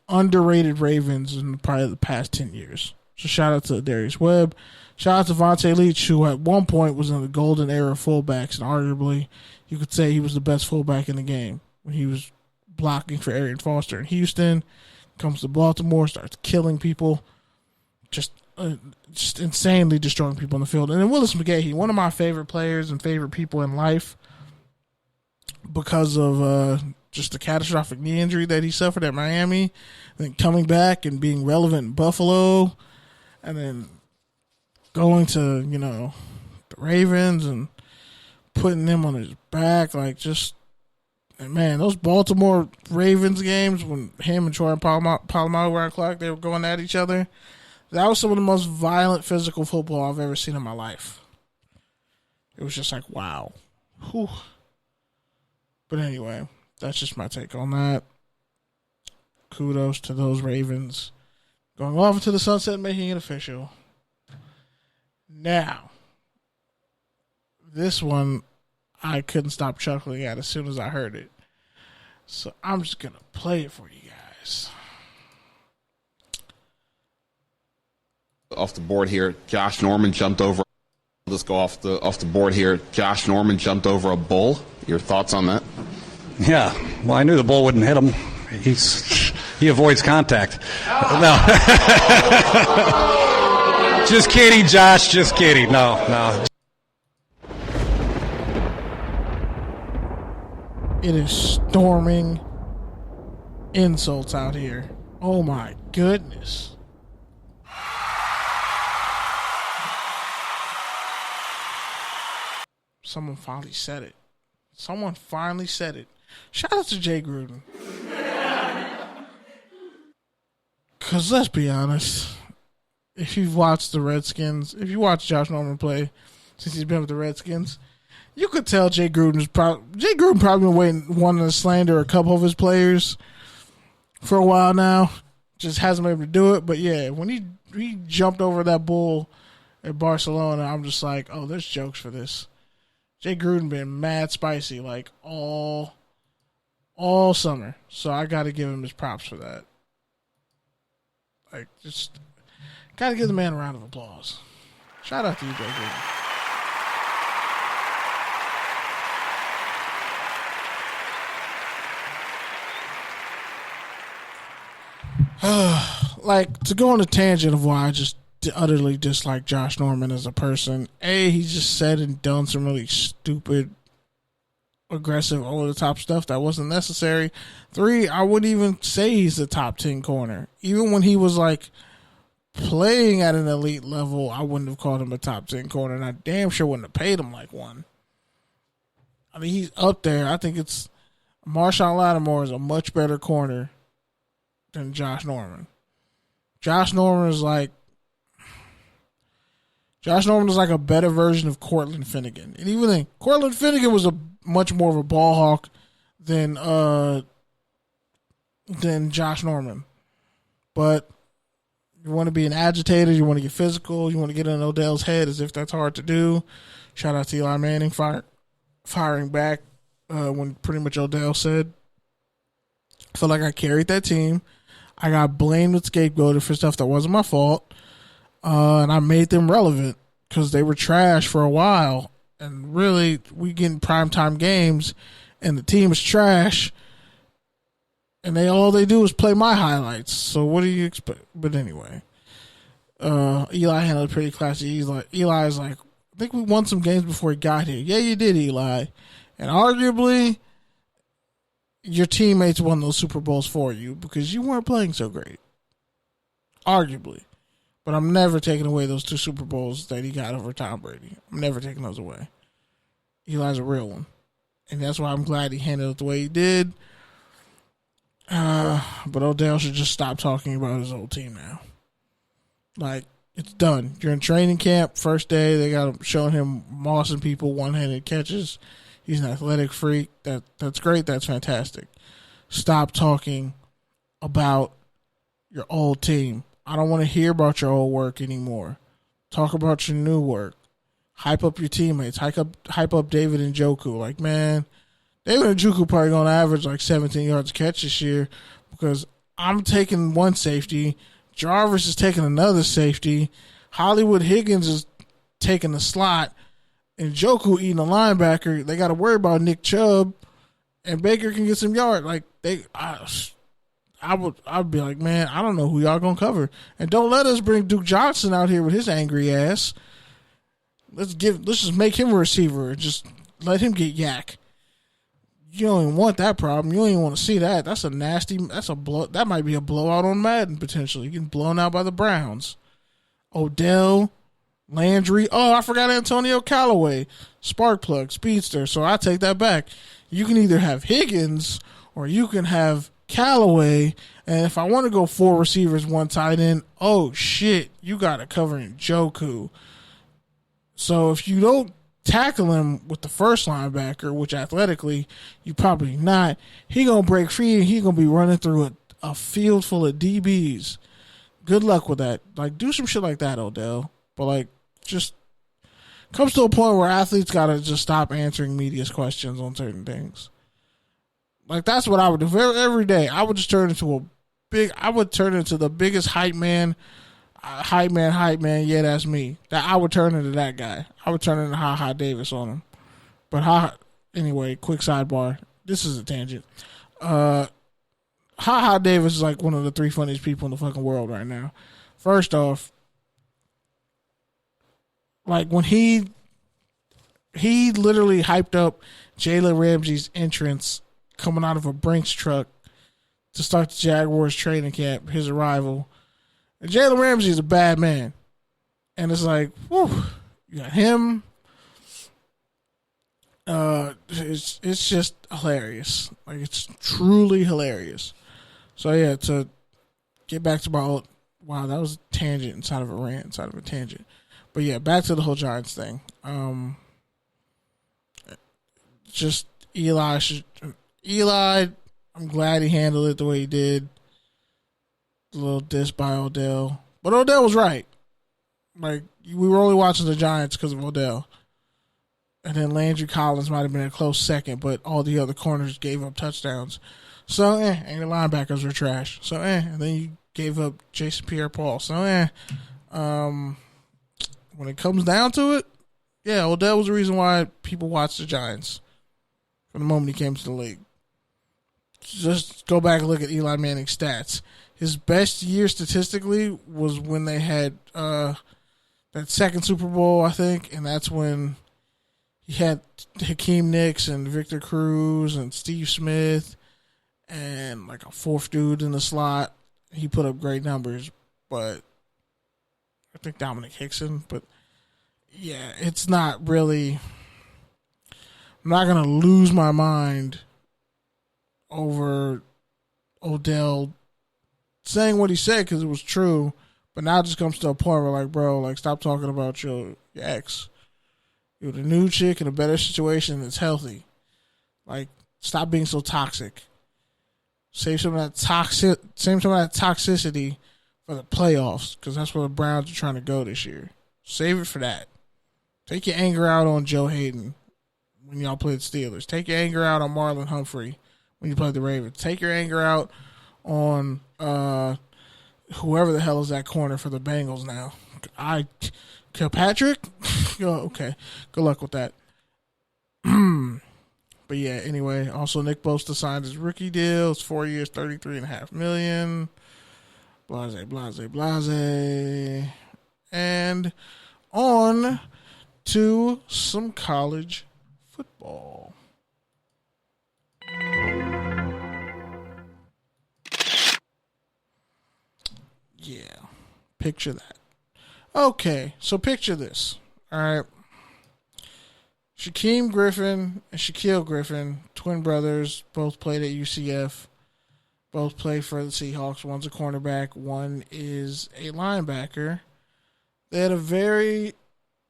Speaker 2: underrated Ravens in probably the past 10 years. So shout out to Darius Webb. Shout out to Vontae Leach, who at one point was in the golden era of fullbacks, and arguably you could say he was the best fullback in the game when he was blocking for Arian Foster in Houston. Comes to Baltimore, starts killing people. Just just insanely destroying people in the field. And then Willis McGahee, one of my favorite players and favorite people in life, because of just the catastrophic knee injury that he suffered at Miami, and then coming back and being relevant in Buffalo, and then going to, the Ravens and putting them on his back. Like, just, man, those Baltimore Ravens games when him and Troy Polamalu were on clock, they were going at each other. That was some of the most violent physical football I've ever seen in my life. It was just like, wow. Whew. But anyway, that's just my take on that. Kudos to those Ravens going off into the sunset and making it official. Now, this one I couldn't stop chuckling at as soon as I heard it. So I'm just going to play it for you guys.
Speaker 5: Off the board here, Josh Norman jumped over. Let's go off the board here. Josh Norman jumped over a bull. Your thoughts on that?
Speaker 6: Yeah, well, I knew the bull wouldn't hit him. He avoids contact. No, just kidding, Josh. Just kidding. No.
Speaker 2: It is storming insults out here. Oh my goodness. Someone finally said it. Shout out to Jay Gruden. Because let's be honest, if you've watched the Redskins, if you watch Josh Norman play since he's been with the Redskins, you could tell Jay Gruden probably been wanting to slander a couple of his players for a while now. Just hasn't been able to do it. But yeah, when he jumped over that bull at Barcelona, I'm just like, oh, there's jokes for this. Jay Gruden been mad spicy like all summer. So I got to give him his props for that. Like, just got to give the man a round of applause. Shout out to you, Jay Gruden. Like, to go on a tangent of why I just utterly dislike Josh Norman as a person. A, he just said and done some really stupid, aggressive, over-the-top stuff that wasn't necessary. 3, I wouldn't even say he's the top 10 corner. Even when he was, like, playing at an elite level, I wouldn't have called him a top 10 corner, and I damn sure wouldn't have paid him like one. I mean, he's up there. I think it's Marshawn Lattimore is a much better corner than Josh Norman. Josh Norman is like a better version of Cortland Finnegan. And even then, Cortland Finnegan was a much more of a ball hawk than Josh Norman. But you want to be an agitator, you want to get physical, you want to get in Odell's head as if that's hard to do. Shout out to Eli Manning firing back when pretty much Odell said, I feel like I carried that team. I got blamed and scapegoated for stuff that wasn't my fault. And I made them relevant because they were trash for a while. And really, we get in primetime games, and the team is trash. And all they do is play my highlights. So what do you expect? But anyway, Eli handled it pretty classy. Eli is like, I think we won some games before he got here. Yeah, you did, Eli. And arguably, your teammates won those Super Bowls for you because you weren't playing so great. Arguably. But I'm never taking away those 2 Super Bowls that he got over Tom Brady. I'm never taking those away. Eli's a real one. And that's why I'm glad he handled it the way he did. But Odell should just stop talking about his old team now. Like, it's done. You're in training camp, first day. They got him showing him mossing people, one-handed catches. He's an athletic freak. That's great. That's fantastic. Stop talking about your old team. I don't want to hear about your old work anymore. Talk about your new work. Hype up your teammates. Hype up David Njoku. Like, man, David Njoku probably going to average like 17 yards a catch this year because I'm taking one safety. Jarvis is taking another safety. Hollywood Higgins is taking the slot. And Njoku eating a linebacker. They got to worry about Nick Chubb. And Baker can get some yards. Like, I I'd be like, man, I don't know who y'all gonna cover, and don't let us bring Duke Johnson out here with his angry ass. Let's just make him a receiver and just let him get yak. You don't even want that problem. You don't even want to see that. That's a blow. That might be a blowout on Madden potentially. Getting blown out by the Browns. Odell, Landry. Oh, I forgot Antonio Callaway. Spark plug, speedster. So I take that back. You can either have Higgins or you can have Callaway. And if I want to go 4 receivers, 1 tight end, oh shit, you got to cover Njoku. So if you don't tackle him with the first linebacker, which athletically you probably not, he gonna break free and he gonna be running through a field full of DBs. Good luck with that. Like, do some shit like that, Odell. But like, just comes to a point where athletes gotta just stop answering media's questions on certain things. Like, that's what I would do every day. I would just turn into the biggest hype man. Yeah, that's me. That I would turn into that guy. I would turn into Ha Ha Davis on him. But anyway, quick sidebar. This is a tangent. Ha Ha Davis is like one of the 3 funniest people in the fucking world right now. First off, like when he literally hyped up Jalen Ramsey's entrance coming out of a Brinks truck to start the Jaguars training camp, his arrival. And Jalen Ramsey is a bad man. And it's like, whew, you got him. It's just hilarious. Like, it's truly hilarious. So, yeah, to get back to wow, that was a tangent inside of a rant, inside of a tangent. But, yeah, back to the whole Giants thing. Just Eli, I'm glad he handled it the way he did. A little diss by Odell. But Odell was right. Like, we were only watching the Giants because of Odell. And then Landry Collins might have been a close second, but all the other corners gave up touchdowns. So, and your linebackers were trash. So, and then you gave up Jason Pierre-Paul. So, when it comes down to it, yeah, Odell was the reason why people watched the Giants from the moment he came to the league. Just go back and look at Eli Manning's stats. His best year statistically was when they had that second Super Bowl, I think, and that's when he had Hakeem Nicks and Victor Cruz and Steve Smith and like a 4th dude in the slot. He put up great numbers, but I think Dominic Hickson. But yeah, it's not really. I'm not gonna lose my mind over Odell saying what he said because it was true, but now it just comes to a point where, like, bro, like, stop talking about your ex. You're the new chick in a better situation that's healthy. Like, stop being so toxic. Save some of that toxicity for the playoffs because that's where the Browns are trying to go this year. Save it for that. Take your anger out on Joe Hayden when y'all played Steelers. Take your anger out on Marlon Humphrey when you played the Ravens. Take your anger out on whoever the hell is that corner for the Bengals now. Kilpatrick? Oh, okay. Good luck with that. But yeah, anyway, also Nick Bosa signed his rookie deal. It's 4 years, $33.5 million. Blase. And on to some college football. Yeah, picture that. Okay, so picture this. All right. Shaquem Griffin and Shaquille Griffin, twin brothers, both played at UCF. Both play for the Seahawks. One's a cornerback. One is a linebacker. They had a very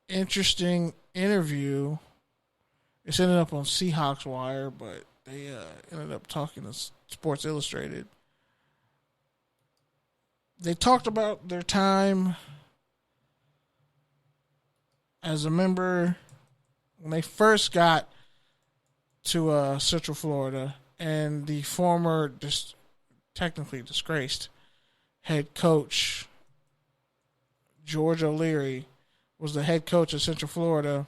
Speaker 2: interesting interview. It's ended up on Seahawks Wire, but they ended up talking to Sports Illustrated. They talked about their time as a member when they first got to Central Florida, and the former, technically disgraced head coach, George O'Leary, was the head coach of Central Florida.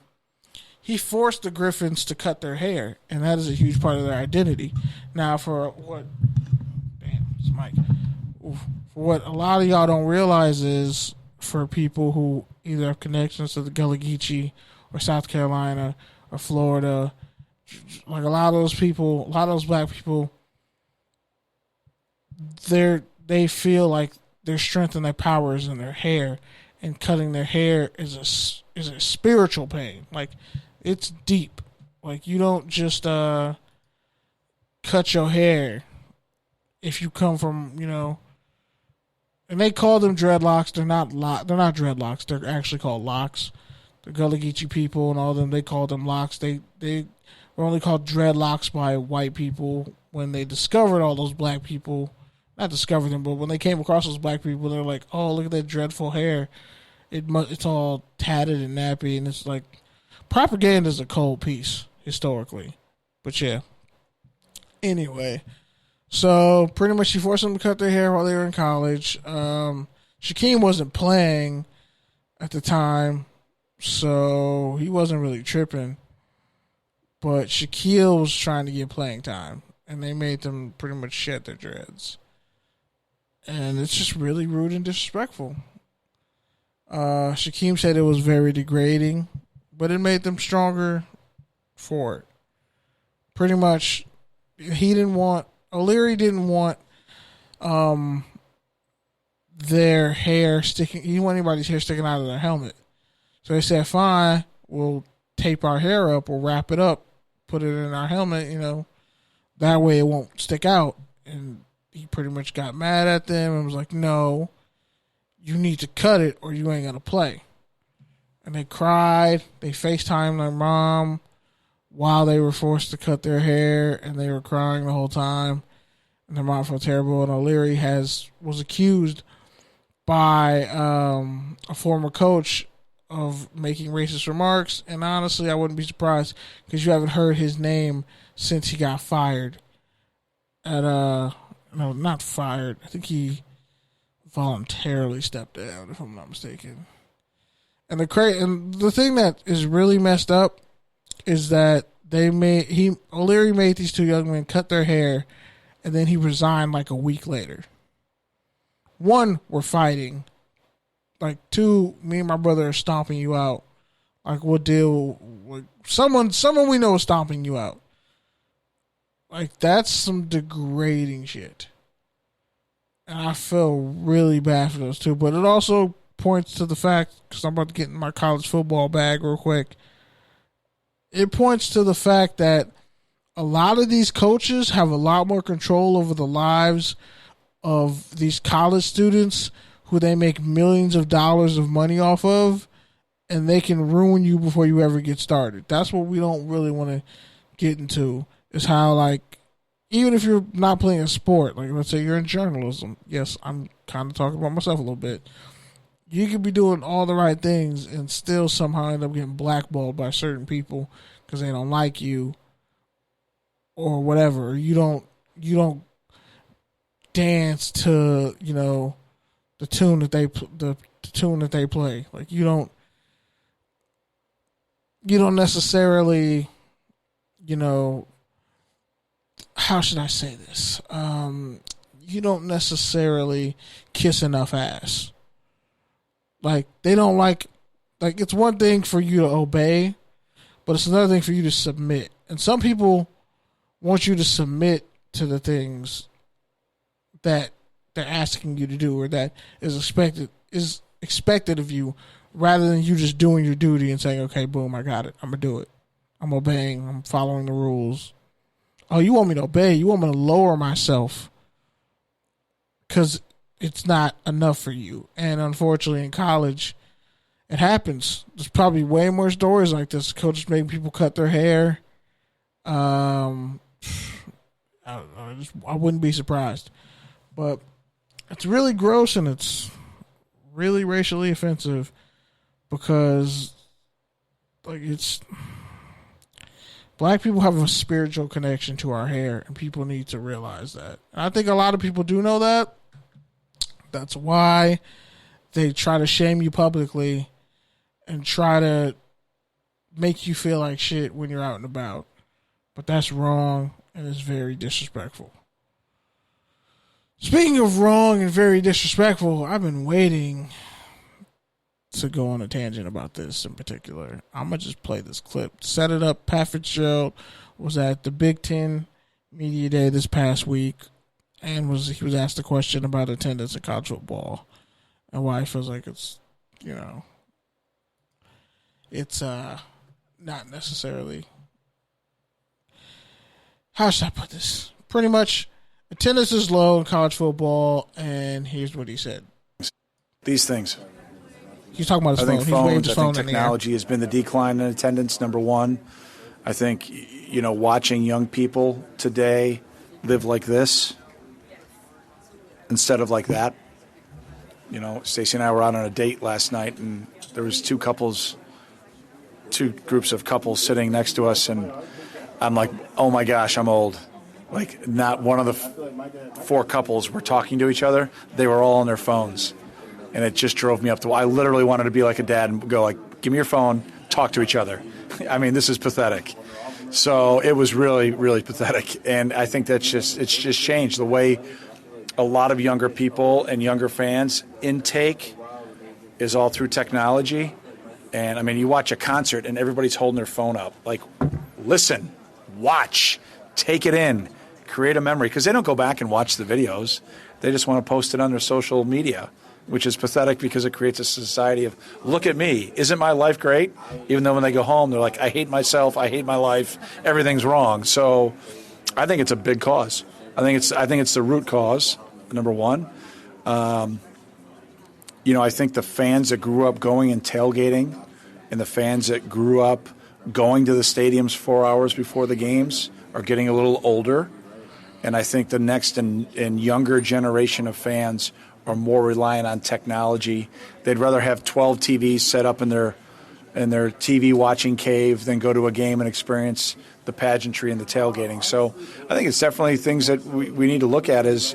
Speaker 2: He forced the Griffins to cut their hair, and that is a huge part of their identity. Now, for what? Damn, this mic. What a lot of y'all don't realize is for people who either have connections to the Gullah Geechee or South Carolina or Florida, like a lot of those people, a lot of those black people, they feel like their strength and their power is in their hair, and cutting their hair is a spiritual pain. Like, it's deep. Like, you don't just cut your hair if you come from, and they call them dreadlocks. They're not dreadlocks. They're actually called locks. The Gullah Geechee people and all of them, they call them locks. They were only called dreadlocks by white people when they discovered all those black people. Not discovered them, but when they came across those black people, they're like, "Oh, look at that dreadful hair. It's all tatted and nappy," and it's like, propaganda is a cold piece historically. But yeah. Anyway, so pretty much she forced them to cut their hair while they were in college. Shaquem wasn't playing at the time, so he wasn't really tripping. But Shaquille was trying to get playing time, and they made them pretty much shed their dreads. And it's just really rude and disrespectful. Shaquem said it was very degrading, but it made them stronger for it. Pretty much, O'Leary didn't want their hair sticking. He didn't want anybody's hair sticking out of their helmet. So they said, fine, we'll tape our hair up, we'll wrap it up, put it in our helmet, that way it won't stick out. And he pretty much got mad at them and was like, no, you need to cut it or you ain't going to play. And they cried. They FaceTimed their mom while they were forced to cut their hair, and they were crying the whole time. And their mom felt terrible. And O'Leary was accused by a former coach of making racist remarks. And honestly, I wouldn't be surprised because you haven't heard his name since he got fired. No, not fired. I think he voluntarily stepped down, if I'm not mistaken. And the thing that is really messed up is that O'Leary made these two young men cut their hair, and then he resigned like a week later. One, we're fighting. Like, two, me and my brother are stomping you out. Like, we'll deal with someone we know is stomping you out. Like, that's some degrading shit. And I feel really bad for those two. But it also points to the fact, because I'm about to get in my college football bag real quick. It points to the fact that a lot of these coaches have a lot more control over the lives of these college students who they make millions of dollars of money off of, and they can ruin you before you ever get started. That's what we don't really want to get into, is how, like, even if you're not playing a sport, like let's say you're in journalism, yes, I'm kind of talking about myself a little bit, you could be doing all the right things and still somehow end up getting blackballed by certain people because they don't like you or whatever. You don't dance to, the tune that they play. Like, you don't necessarily, how should I say this? You don't necessarily kiss enough ass. Like, they don't like, it's one thing for you to obey, but it's another thing for you to submit. And some people want you to submit to the things that they're asking you to do, or that is expected of you, rather than you just doing your duty and saying, okay, boom, I got it. I'm going to do it. I'm obeying. I'm following the rules. Oh, you want me to obey? You want me to lower myself because it's not enough for you. And unfortunately, in college, it happens. There's probably way more stories like this. Coaches making people cut their hair. I wouldn't be surprised. But it's really gross, and it's really racially offensive because, like, black people have a spiritual connection to our hair, and people need to realize that. And I think a lot of people do know that. That's why they try to shame you publicly and try to make you feel like shit when you're out and about. But that's wrong, and it's very disrespectful. Speaking of wrong and very disrespectful, I've been waiting to go on a tangent about this in particular. I'm going to just play this clip. Set it up. Pat Fitzgerald was at the Big Ten Media Day this past week, and he was asked a question about attendance at college football and why he feels like it's, it's not necessarily, how should I put this? Pretty much attendance is low in college football, and here's what he said.
Speaker 7: These things.
Speaker 2: He's talking about his phone.
Speaker 7: He's
Speaker 2: waved his phone
Speaker 7: I think
Speaker 2: in the air.
Speaker 7: technology has been the decline in attendance, number one. I think, watching young people today live like this instead of like that. Stacey and I were out on a date last night, and there was two groups of couples sitting next to us, and I'm like, oh my gosh, I'm old. Like, not one of the four couples were talking to each other. They were all on their phones. And it just drove me up I literally wanted to be like a dad and go like, give me your phone, talk to each other. I mean, this is pathetic. So it was really, really pathetic. And I think it's just changed the way a lot of younger people and younger fans intake is all through technology. And I mean, you watch a concert and everybody's holding their phone up. Like, listen, watch, take it in, create a memory. Because they don't go back and watch the videos. They just want to post it on their social media, which is pathetic because it creates a society of, look at me, isn't my life great? Even though when they go home, they're like, I hate myself, I hate my life, everything's wrong. So I think it's a big cause. I think it's the root cause, number one. I think the fans that grew up going and tailgating and the fans that grew up going to the stadiums 4 hours before the games are getting a little older. And I think the next and younger generation of fans are more reliant on technology. They'd rather have 12 TVs set up in their TV watching cave than go to a game and experience the pageantry and the tailgating. So I think it's definitely things that we need to look at as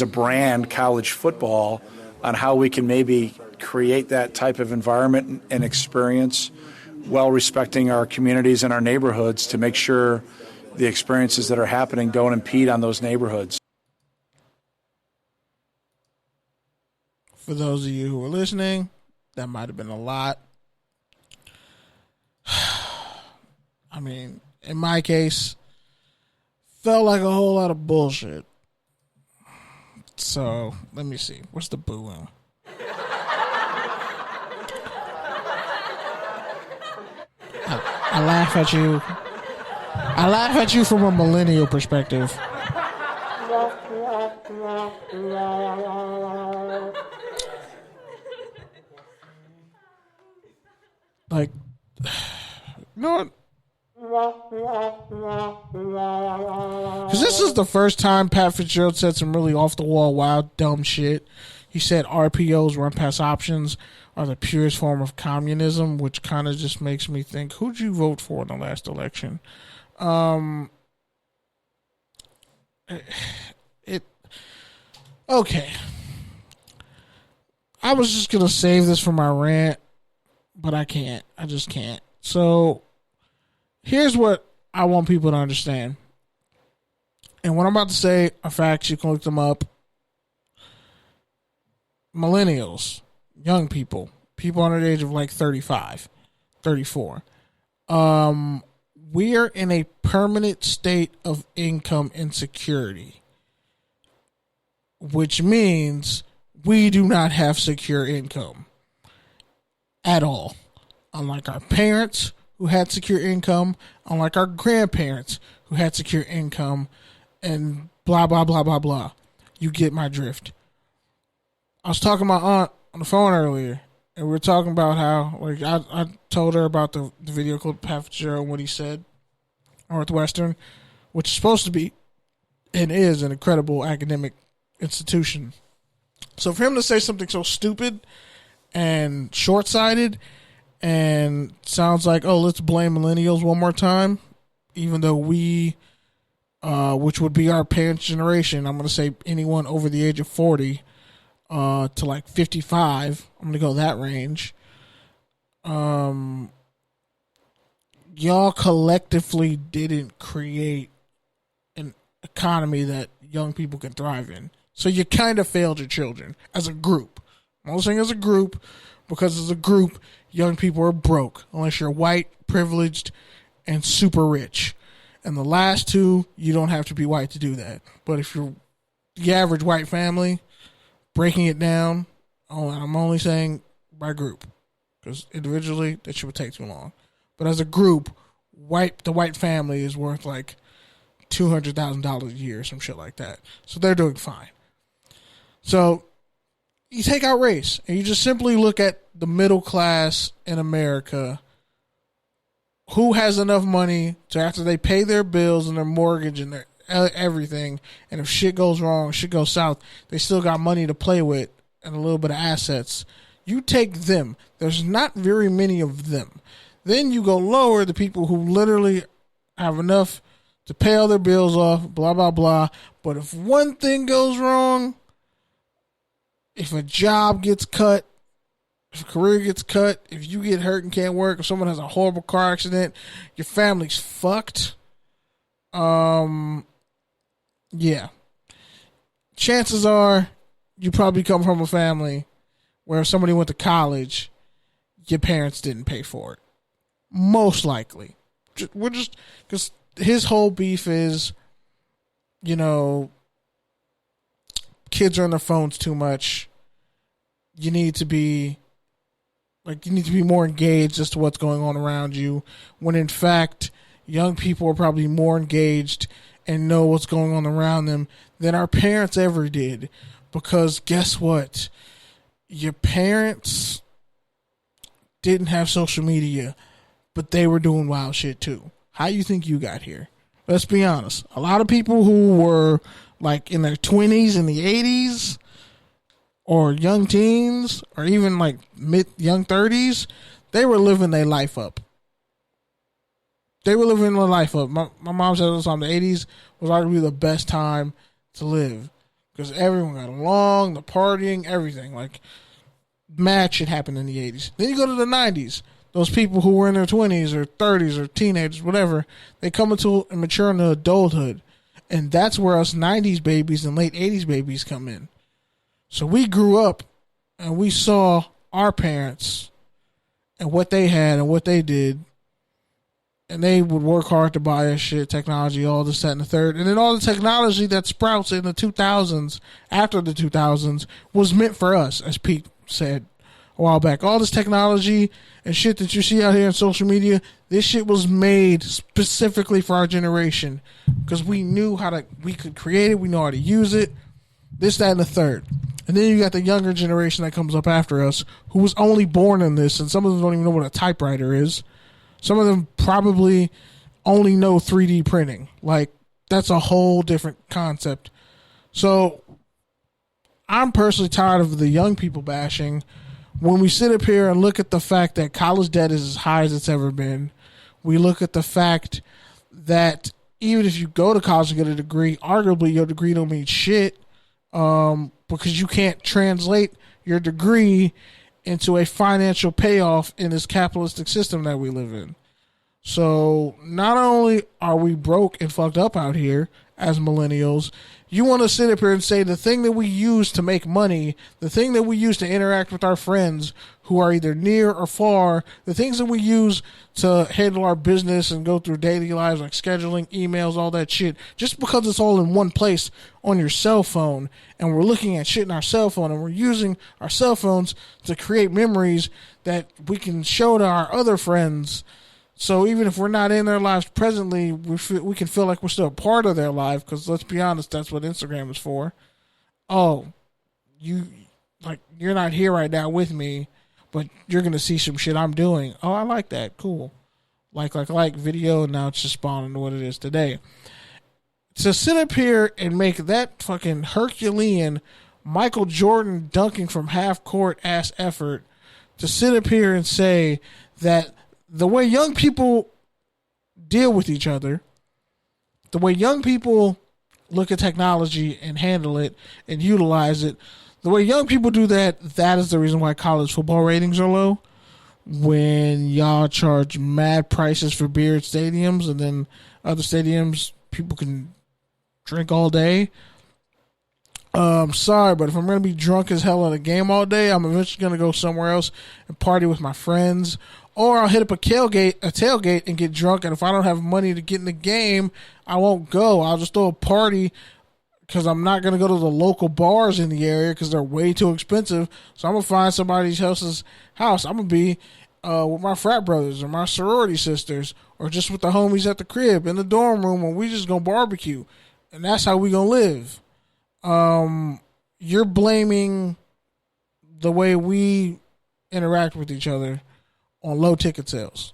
Speaker 7: a brand, college football, on how we can maybe create that type of environment and experience while respecting our communities and our neighborhoods to make sure the experiences that are happening don't impede on those neighborhoods.
Speaker 2: For those of you who are listening, that might have been a lot. I mean, in my case, felt like a whole lot of bullshit. So, let me see. What's the booing? I laugh at you. I laugh at you from a millennial perspective. Like, you know what? Because this is the first time Pat Fitzgerald said some really off-the-wall, wild, dumb shit. He said RPOs, run-pass options, are the purest form of communism, which kind of just makes me think, who'd you vote for in the last election? Okay. I was just going to save this for my rant, but I can't. I just can't. So, here's what I want people to understand. And what I'm about to say are facts. You can look them up. Millennials, young people, people under the age of like 35, 34. We are in a permanent state of income insecurity, which means we do not have secure income at all. Unlike our parents who had secure income, unlike our grandparents who had secure income, and blah, blah, blah, blah, blah. You get my drift. I was talking to my aunt on the phone earlier, and we were talking about how, like, I told her about the video clip of Pat Fitzgerald and what he said, Northwestern, which is supposed to be and is an incredible academic institution. So for him to say something so stupid and short-sighted and sounds like, oh, let's blame millennials one more time, even though we, which would be our parents' generation, I'm going to say anyone over the age of 40 to like 55, I'm going to go that range. Y'all collectively didn't create economy that young people can thrive in. So you kind of failed your children as a group. I'm not saying as a group, because as a group, young people are broke unless you're white, privileged, and super rich. And the last two, you don't have to be white to do that. But if you're the average white family, breaking it down, I'm only saying by group, because individually that shit would take too long. But as a group, the white family is worth like $200,000 a year or some shit like that. So they're doing fine. So you take out race and you just simply look at the middle class in America. Who has enough money to, after they pay their bills and their mortgage and their everything, and if shit goes wrong, shit goes south, they still got money to play with and a little bit of assets. You take them. There's not very many of them. Then you go lower, the people who literally have enough to pay all their bills off, blah, blah, blah. But if one thing goes wrong, if a job gets cut, if a career gets cut, if you get hurt and can't work, if someone has a horrible car accident, your family's fucked. Yeah. Chances are you probably come from a family where if somebody went to college, your parents didn't pay for it. Most likely. We're just, because his whole beef is, you know, kids are on their phones too much. You need to be more engaged as to what's going on around you, when in fact, young people are probably more engaged and know what's going on around them than our parents ever did. Because guess what? Your parents didn't have social media, but they were doing wild shit too. How you think you got here? Let's be honest. A lot of people who were like in their 20s in the 80s, or young teens, or even like young 30s, they were living their life up. They were living their life up. My mom said all the time, the 80s was arguably the best time to live, because everyone got along, the partying, everything. Like, mad shit happened in the 80s. Then you go to the 90s. Those people who were in their 20s or 30s or teenagers, whatever, they come into and mature into adulthood. And that's where us 90s babies and late 80s babies come in. So we grew up and we saw our parents and what they had and what they did. And they would work hard to buy us shit, technology, all this, that, and the third. And then all the technology that sprouts in the 2000s, after the 2000s, was meant for us, as Pete said a while back. All this technology and shit that you see out here on social media, this shit was made specifically for our generation. Because we knew we could create it, we know how to use it, this, that, and the third. And then you got the younger generation that comes up after us, who was only born in this, and some of them don't even know what a typewriter is. Some of them probably only know 3D printing. Like, that's a whole different concept. So, I'm personally tired of the young people bashing. When we sit up here and look at the fact that college debt is as high as it's ever been, we look at the fact that even if you go to college and get a degree, arguably your degree don't mean shit, because you can't translate your degree into a financial payoff in this capitalistic system that we live in. So not only are we broke and fucked up out here as millennials, you want to sit up here and say the thing that we use to make money, the thing that we use to interact with our friends who are either near or far, the things that we use to handle our business and go through daily lives like scheduling, emails, all that shit, just because it's all in one place on your cell phone, and we're looking at shit in our cell phone and we're using our cell phones to create memories that we can show to our other friends. So even if we're not in their lives presently, we can feel like we're still a part of their life, because let's be honest, that's what Instagram is for. Oh, you're not here right now with me, but you're going to see some shit I'm doing. Oh, I like that. Cool. Like video, and now it's just spawning to what it is today. To sit up here and make that fucking Herculean Michael Jordan dunking from half court ass effort, to sit up here and say that the way young people deal with each other, the way young people look at technology and handle it and utilize it, the way young people do that, that is the reason why college football ratings are low. When y'all charge mad prices for beer at stadiums, and then other stadiums, people can drink all day. Sorry, but if I'm going to be drunk as hell at a game all day, I'm eventually going to go somewhere else and party with my friends. Or I'll hit up a tailgate and get drunk. And if I don't have money to get in the game, I won't go. I'll just throw a party because I'm not going to go to the local bars in the area because they're way too expensive. So I'm going to find somebody else's house. I'm going to be with my frat brothers or my sorority sisters or just with the homies at the crib in the dorm room, and we just going to barbecue. And that's how we going to live. You're blaming the way we interact with each other on low ticket sales.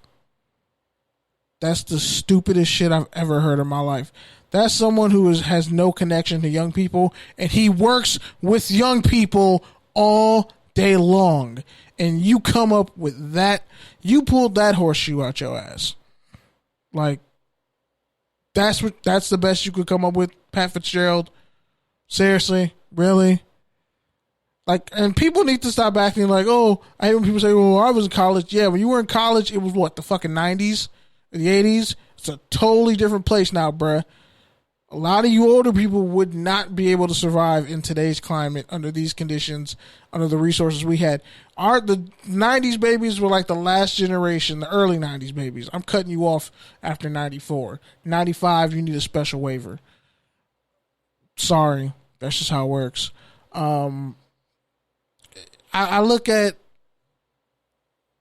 Speaker 2: That's the stupidest shit I've ever heard in my life. That's someone who has no connection to young people, and he works with young people all day long. And you come up with that, you pulled that horseshoe out your ass. Like, that's the best you could come up with, Pat Fitzgerald? Seriously? Really? Like, and people need to stop acting like, oh, I hate when people say, well, I was in college. Yeah, when you were in college, it was what, the fucking 90s? Or the 80s? It's a totally different place now, bruh. A lot of you older people would not be able to survive in today's climate under these conditions, under the resources we had. The 90s babies were like the last generation, the early 90s babies. I'm cutting you off after 94. 95, you need a special waiver. Sorry. That's just how it works. I look at,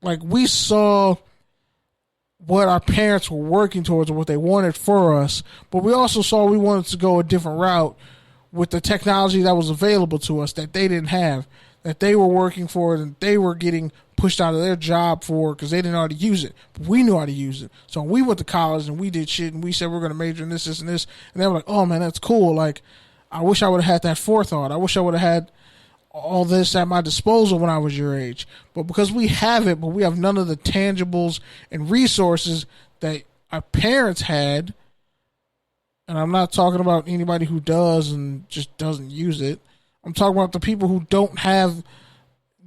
Speaker 2: like, we saw what our parents were working towards and what they wanted for us, but we also saw we wanted to go a different route with the technology that was available to us that they didn't have, that they were working for and they were getting pushed out of their job for because they didn't know how to use it. But we knew how to use it. So we went to college and we did shit and we said we're going to major in this, this, and this. And they were like, oh, man, that's cool. Like, I wish I would have had that forethought. I wish I would have had all this at my disposal when I was your age. But because we have it, but we have none of the tangibles and resources that our parents had, and I'm not talking about anybody who does and just doesn't use it. I'm talking about the people who don't have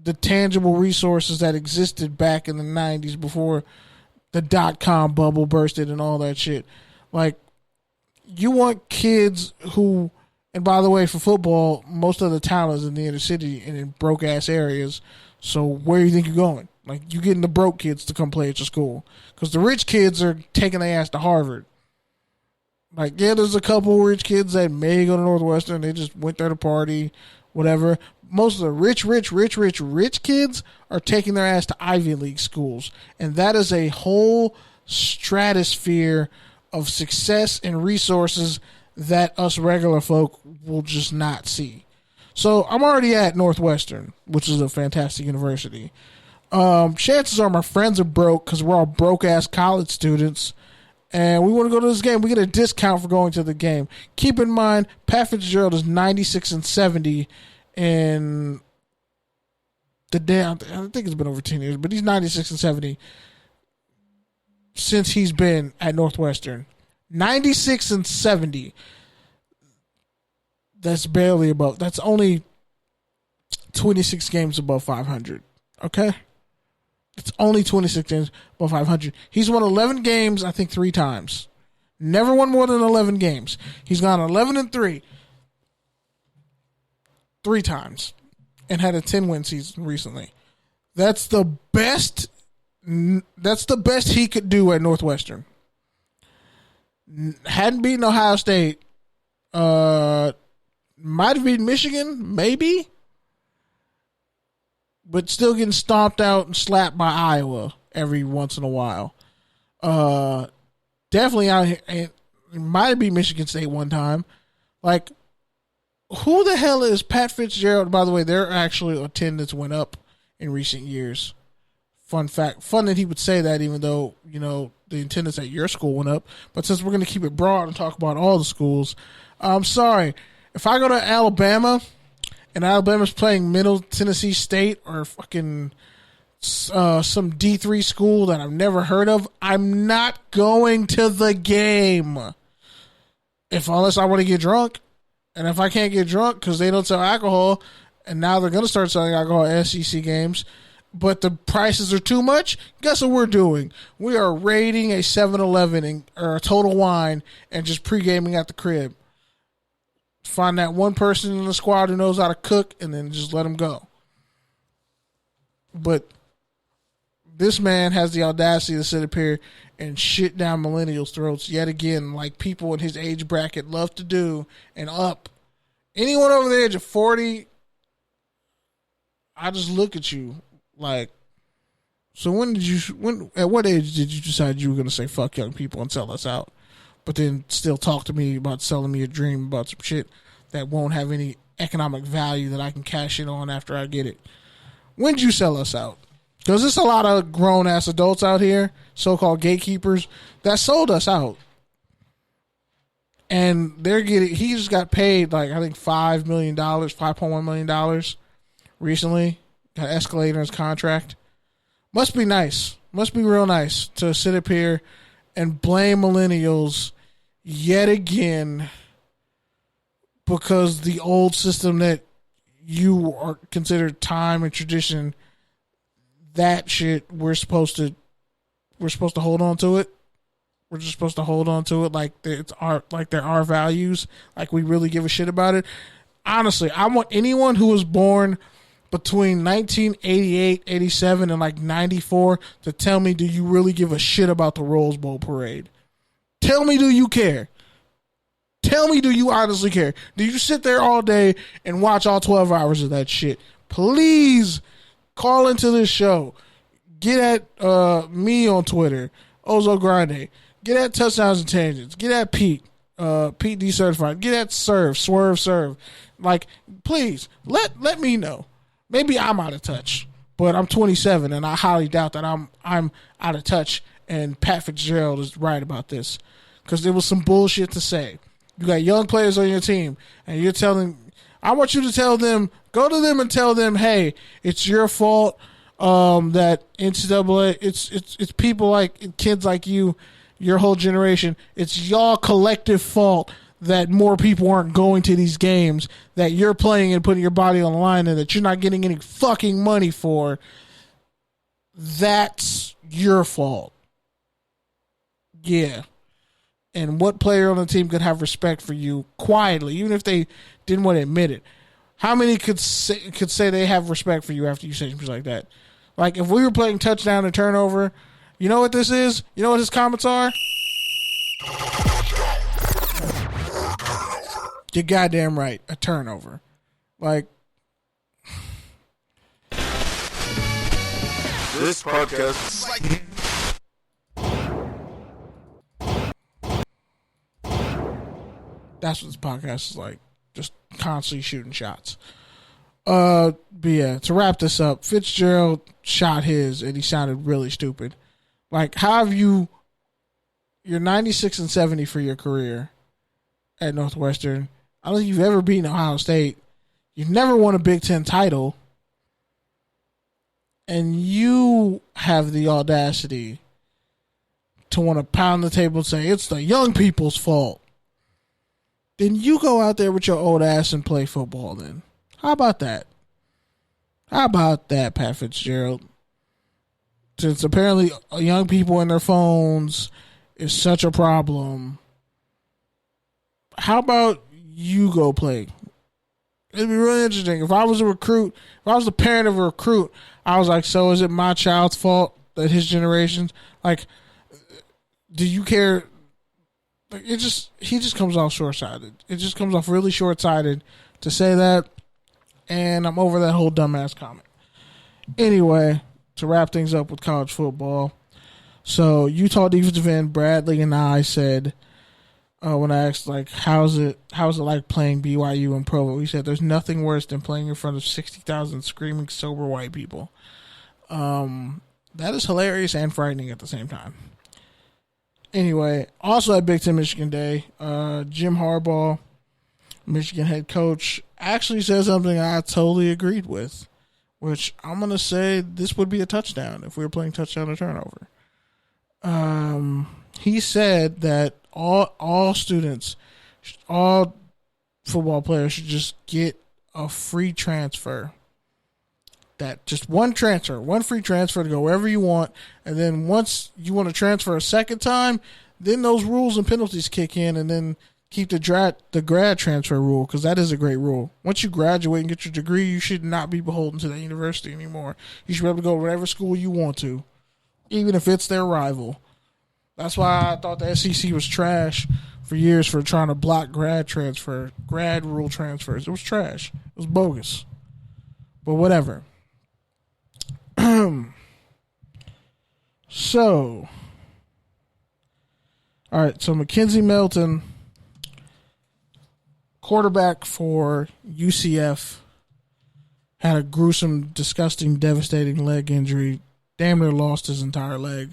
Speaker 2: the tangible resources that existed back in the 90s before the dot-com bubble bursted and all that shit. Like, you want kids who... And by the way, for football, most of the talent is in the inner city and in broke ass areas. So where do you think you're going? Like, you getting the broke kids to come play at your school because the rich kids are taking their ass to Harvard. Like, yeah, there's a couple rich kids that may go to Northwestern. They just went there to party, whatever. Most of the rich kids are taking their ass to Ivy League schools, and that is a whole stratosphere of success and resources that us regular folk will just not see. So I'm already at Northwestern, which is a fantastic university. Chances are my friends are broke because we're all broke-ass college students, and we want to go to this game. We get a discount for going to the game. Keep in mind, Pat Fitzgerald is 96-70 in the damn... I think it's been over 10 years, but he's 96-70 since he's been at Northwestern. 96-70. That's barely above. That's only 26 games above 500. Okay? It's only 26 games above 500. He's won 11 games, I think, 3 times. Never won more than 11 games. He's gone 11-3 3 times and had a 10-win season recently. That's the best he could do at Northwestern. Hadn't beaten Ohio State. Might have beaten Michigan, maybe. But still getting stomped out and slapped by Iowa every once in a while. Definitely out here. Might have beat Michigan State one time. Like, who the hell is Pat Fitzgerald? By the way, their actual attendance went up in recent years. Fun fact. Fun that he would say that, even though, you know, the attendance at your school went up. But since we're going to keep it broad and talk about all the schools, I'm sorry. If I go to Alabama and Alabama's playing Middle Tennessee State or fucking some D3 school that I've never heard of, I'm not going to the game. Unless I want to get drunk. And if I can't get drunk because they don't sell alcohol, and now they're going to start selling alcohol at SEC games, but the prices are too much, guess what we're doing? We are raiding a 7-Eleven or a Total Wine and just pre-gaming at the crib. Find that one person in the squad who knows how to cook and then just let them go. But this man has the audacity to sit up here and shit down millennials' throats yet again, like people in his age bracket love to do and up. Anyone over the age of 40, I just look at you like, so at what age did you decide you were going to say fuck young people and sell us out, but then still talk to me about selling me a dream about some shit that won't have any economic value that I can cash in on after I get it? When did you sell us out? Because there's a lot of grown-ass adults out here, so-called gatekeepers, that sold us out. And he just got paid, like, I think $5 million, $5.1 million recently. Got escalated in his contract. Must be nice. Must be real nice to sit up here and blame millennials yet again because the old system that you are considered time and tradition, that shit we're supposed to hold on to it. We're just supposed to hold on to it like there are values, like we really give a shit about it. Honestly, I want anyone who was born between 1988, 87, and like 94 to tell me, do you really give a shit about the Rose Bowl parade? Tell me, do you care? Tell me, do you honestly care? Do you sit there all day and watch all 12 hours of that shit? Please call into this show. Get at me on Twitter, Ozo Grande. Get at Touchdowns and Tangents. Get at Pete, Pete D Certified. Get at Swerve. Like, please let me know. Maybe I'm out of touch, but I'm 27 and I highly doubt that I'm out of touch. And Pat Fitzgerald is right about this because there was some bullshit to say. You got young players on your team, and you're telling. I want you to tell them, go to them and tell them, hey, it's your fault that NCAA. It's people like kids like you. Your whole generation, it's y'all collective fault that more people aren't going to these games, that you're playing and putting your body on the line and that you're not getting any fucking money for. That's your fault. Yeah. And what player on the team could have respect for you quietly, even if they didn't want to admit it? How many could say they have respect for you after you say something like that? Like, if we were playing touchdown and turnover, you know what this is? You know what his comments are? You're goddamn right. A turnover. Like,
Speaker 1: This podcast.
Speaker 2: that's what this podcast is like. Just constantly shooting shots. But yeah, to wrap this up, Fitzgerald shot his and he sounded really stupid. Like, how have you're 96 and 70 for your career at Northwestern. I don't think you've ever beaten Ohio State. You've never won a Big Ten title. And you have the audacity to want to pound the table and say, it's the young people's fault. Then you go out there with your old ass and play football then. How about that? How about that, Pat Fitzgerald? Since apparently young people and their phones is such a problem, how about you go play? It'd be really interesting. If I was a recruit, if I was the parent of a recruit, I was like, so is it my child's fault that his generation's, like, do you care? Like, he just comes off short-sighted. It just comes off really short-sighted to say that, and I'm over that whole dumbass comment. Anyway, to wrap things up with college football, so Utah defensive end Bradley and I said, when I asked, like, how's it like playing BYU in Provo, he said there's nothing worse than playing in front of 60,000 screaming sober white people. That is hilarious and frightening at the same time. Anyway, also at Big Ten Michigan Day, Jim Harbaugh, Michigan head coach, actually said something I totally agreed with, which I'm going to say this would be a touchdown if we were playing touchdown or turnover. He said that all students, all football players should just get a free transfer. That just one free transfer to go wherever you want. And then once you want to transfer a second time, then those rules and penalties kick in, and then keep the grad transfer rule, because that is a great rule. Once you graduate and get your degree, you should not be beholden to the university anymore. You should be able to go to whatever school you want to, even if it's their rival. That's why I thought the SEC was trash for years for trying to block grad rule transfers. It was trash. It was bogus. But whatever. So, all right. So Mackenzie Melton, quarterback for UCF, had a gruesome, disgusting, devastating leg injury. Damn near lost his entire leg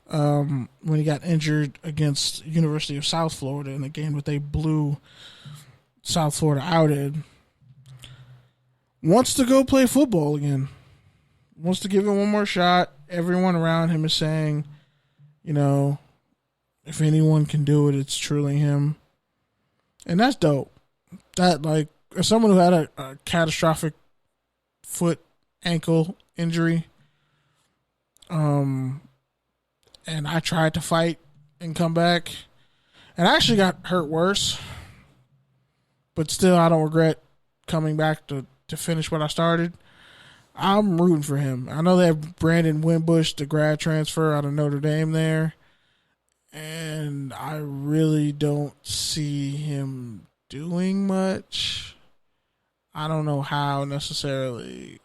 Speaker 2: when he got injured against University of South Florida in the game that they blew South Florida out in. Wants to go play football again. Wants to give it one more shot. Everyone around him is saying, if anyone can do it, it's truly him. And that's dope. That, like, as someone who had a catastrophic foot, ankle injury, and I tried to fight and come back, and I actually got hurt worse, but still I don't regret coming back to finish what I started. I'm rooting for him. I know they have Brandon Wimbush, the grad transfer out of Notre Dame there, and I really don't see him doing much. I don't know how necessarily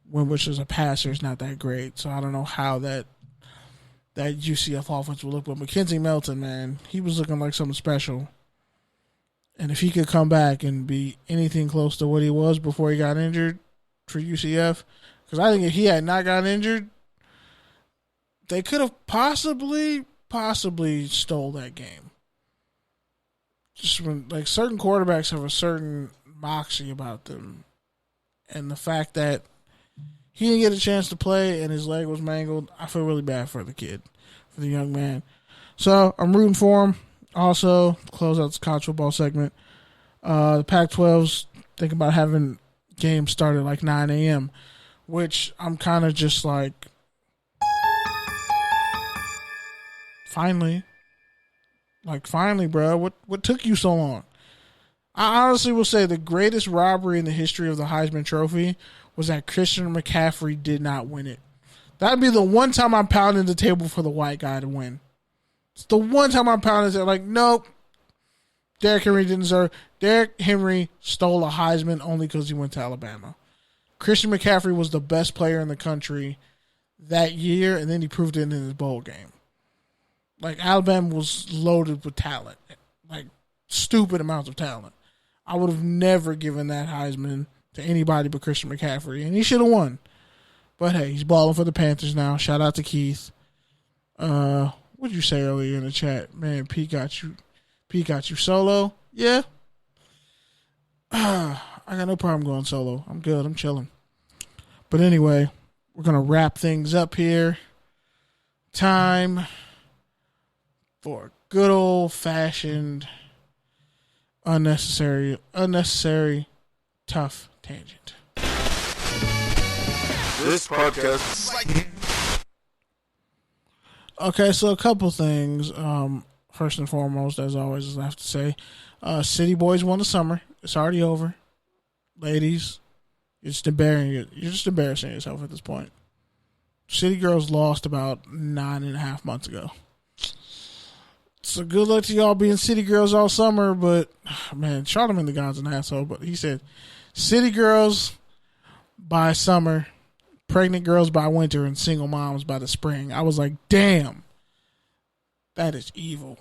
Speaker 2: Wimbush as a passer is not that great, so I don't know how that UCF offense will look. But Mackenzie Melton, man, he was looking like something special. And if he could come back and be anything close to what he was before he got injured for UCF, because I think if he had not gotten injured, they could have possibly stole that game. Just when, like, certain quarterbacks have a certain moxie about them, and the fact that he didn't get a chance to play and his leg was mangled, I feel really bad for the kid, for the young man. So I'm rooting for him. Also, to close out this college football segment, the Pac-12's thinking about having games start at like 9 a.m., which I'm kind of just like, finally, bro. What took you so long? I honestly will say the greatest robbery in the history of the Heisman Trophy was that Christian McCaffrey did not win it. That'd be the one time I'm pounding the table for the white guy to win. It's the one time I'm pounding it. Like, nope. Derrick Henry didn't deserve. Derrick Henry stole a Heisman only because he went to Alabama. Christian McCaffrey was the best player in the country that year, and then he proved it in his bowl game. Like, Alabama was loaded with talent. Like, stupid amounts of talent. I would have never given that Heisman to anybody but Christian McCaffrey, and he should have won. But hey, he's balling for the Panthers now. Shout out to Keith. What did you say earlier in the chat? Man, Pete got you solo? Yeah. I got no problem going solo. I'm good. I'm chilling. But anyway, we're going to wrap things up here. Time for a good old-fashioned, unnecessary, tough tangent.
Speaker 1: This podcast.
Speaker 2: Okay, so a couple things. First and foremost, as always, as I have to say, City Boys won the summer. It's already over. Ladies, you're just embarrassing yourself at this point. City Girls lost about 9.5 months ago. So good luck to y'all being City Girls all summer, but, man, Charlamagne the God's an asshole, but he said, City Girls by summer, pregnant girls by winter, and single moms by the spring. I was like, damn, that is evil.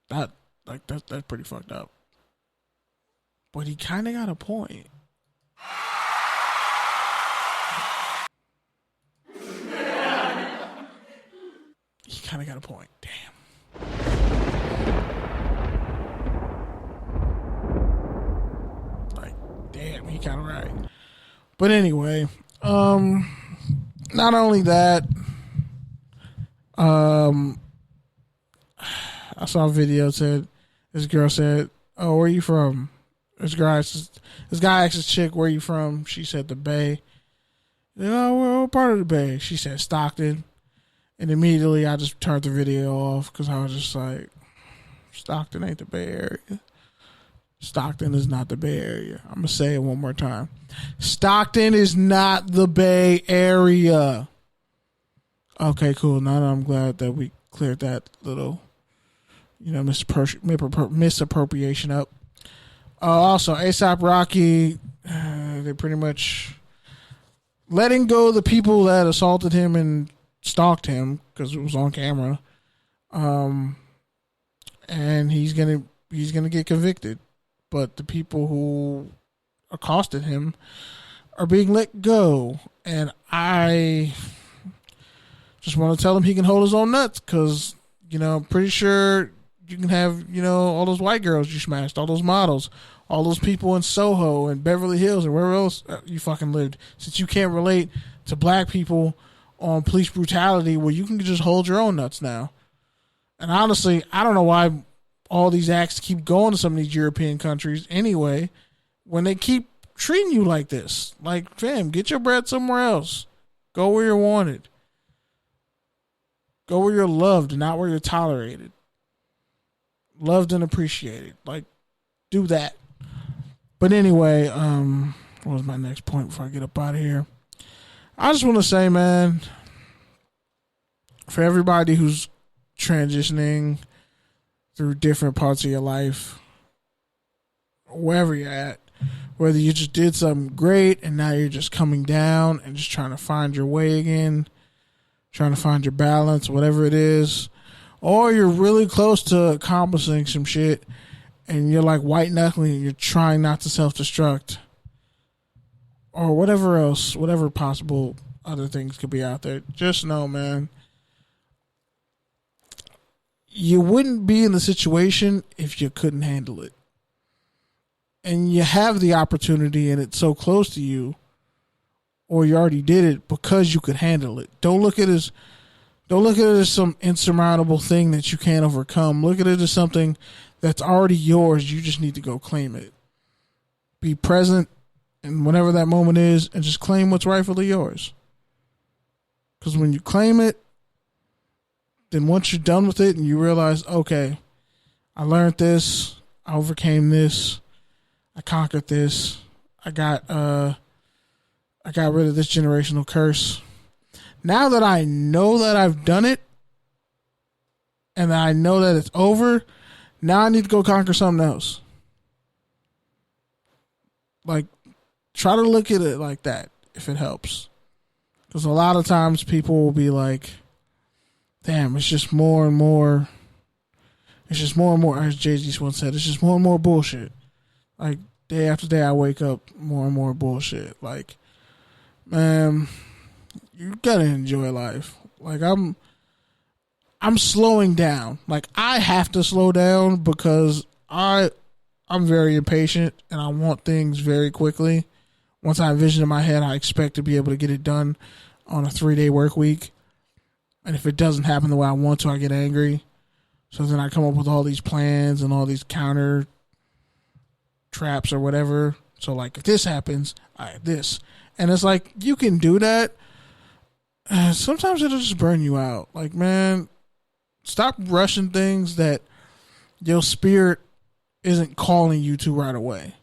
Speaker 2: That's pretty fucked up. But he kind of got a point. He kind of got a point. Damn. Like, damn, he kind of right. But anyway, not only that, I saw a video this girl said, "Oh, where are you from?" This guy asked this chick, "Where are you from?" She said, "The Bay." "Oh, what part of the Bay?" She said, "Stockton." And immediately I just turned the video off because I was just like, Stockton ain't the Bay Area. Stockton is not the Bay Area. I'm going to say it one more time. Stockton is not the Bay Area. Okay, cool. Now I'm glad that we cleared that little, misappropriation up. Also, A$AP Rocky, they pretty much letting go the people that assaulted him and stalked him because it was on camera. And he's gonna get convicted. But the people who accosted him are being let go. And I just want to tell him he can hold his own nuts because, I'm pretty sure you can have, all those white girls you smashed, all those models, all those people in Soho and Beverly Hills and wherever else you fucking lived. Since you can't relate to black people on police brutality, well, you can just hold your own nuts now. And honestly, I don't know why all these acts keep going to some of these European countries anyway when they keep treating you like this. Like, fam, get your bread somewhere else. Go where you're wanted. Go where you're loved, not where you're tolerated. Loved and appreciated. Like, do that. But anyway, what was my next point before I get up out of here? I just want to say, man, for everybody who's transitioning through different parts of your life, wherever you're at, whether you just did something great and now you're just coming down and just trying to find your way again, trying to find your balance, whatever it is, or you're really close to accomplishing some shit and you're like white knuckling and you're trying not to self-destruct, or whatever else, whatever possible other things could be out there, just know, man, you wouldn't be in the situation if you couldn't handle it. And you have the opportunity and it's so close to you, or you already did it because you could handle it. Don't look at it as some insurmountable thing that you can't overcome. Look at it as something that's already yours. You just need to go claim it. Be present in whatever that moment is and just claim what's rightfully yours. Because when you claim it, then once you're done with it and you realize, okay, I learned this, I overcame this, I conquered this, I got rid of this generational curse. Now that I know that I've done it and I know that it's over, now I need to go conquer something else. Like, try to look at it like that if it helps. Because a lot of times people will be like, damn, it's just more and more. It's just more and more, as Jay-Z once said, it's just more and more bullshit. Like, day after day, I wake up more and more bullshit. Like, man, you gotta enjoy life. Like, I'm slowing down. Like, I have to slow down because I'm very impatient and I want things very quickly. Once I envision in my head, I expect to be able to get it done on a 3-day work week. And if it doesn't happen the way I want to, I get angry. So then I come up with all these plans and all these counter traps or whatever. So, like, if this happens, I have this. And it's like, you can do that. Sometimes it'll just burn you out. Like, man, stop rushing things that your spirit isn't calling you to right away.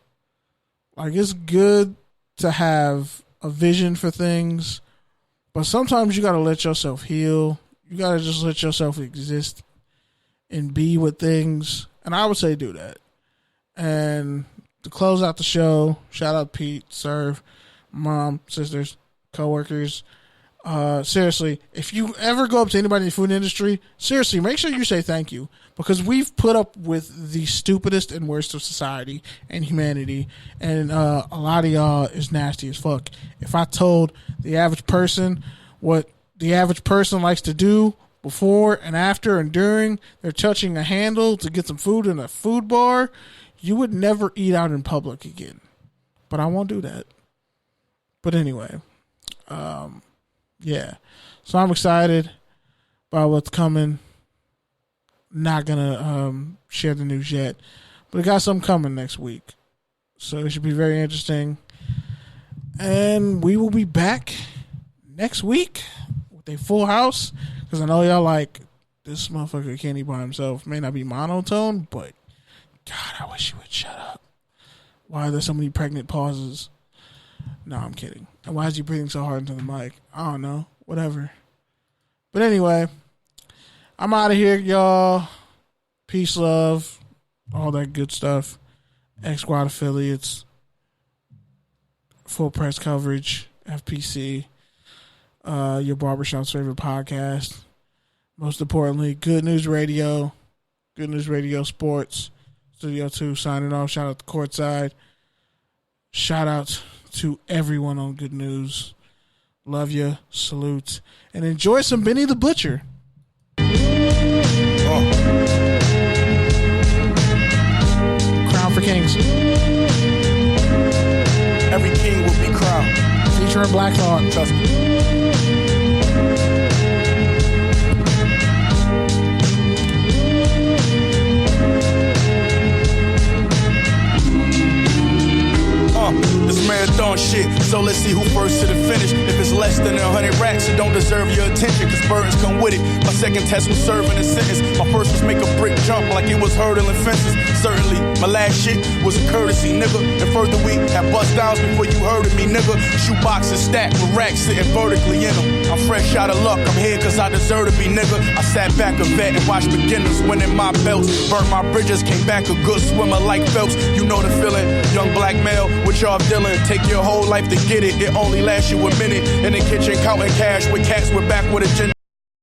Speaker 2: Like, it's good to have a vision for things, but sometimes you got to let yourself heal. You got to just let yourself exist and be with things. And I would say do that. And to close out the show, shout out Pete, Serve, Mom, sisters, coworkers. Seriously, if you ever go up to anybody in the food industry, seriously, make sure you say thank you, because we've put up with the stupidest and worst of society and humanity, and a lot of y'all is nasty as fuck. If I told the average person what the average person likes to do before and after and during they're touching a handle to get some food in a food bar, you would never eat out in public again. But I won't do that. But anyway, yeah, so I'm excited about what's coming. Not gonna share the news yet, but I got something coming next week, so it should be very interesting. And we will be back next week with a full house, because I know y'all like this motherfucker can't eat by himself. May not be monotone, but God, I wish you would shut up. Why are there so many pregnant pauses? No, I'm kidding. And why is he breathing so hard into the mic? I don't know. Whatever. But anyway, I'm out of here, y'all. Peace, love, all that good stuff. X Squad affiliates, full press coverage, FPC, your barbershop's favorite podcast. Most importantly, Good News Radio Sports, Studio 2 signing off. Shout out to Courtside. Shout out to everyone on Good News. Love you. Salute. And enjoy some Benny the Butcher. Crown for Kings.
Speaker 8: Every king will be crowned.
Speaker 2: Featuring Black Thought.
Speaker 8: Trust me. This marathon shit, so let's see who first to the finish. If it's less than 100 racks, it don't deserve your attention, cause burdens come with it. My second test was serving a sentence. My first was make a brick jump like it was hurdling fences. Certainly, my last shit was a courtesy, nigga. And further, we had bust downs before you heard of me, nigga. Shoe boxes stacked with racks sitting vertically in them. I'm fresh out of luck, I'm here cause I deserve to be, nigga. I sat back a vet and watched beginners winning my belts. Burned my bridges, came back a good swimmer like Phelps. You know the feeling, young black male with y'all dealing. Take your whole life to get it, it only lasts you a minute. In the kitchen counting cash with cats with back with agenda.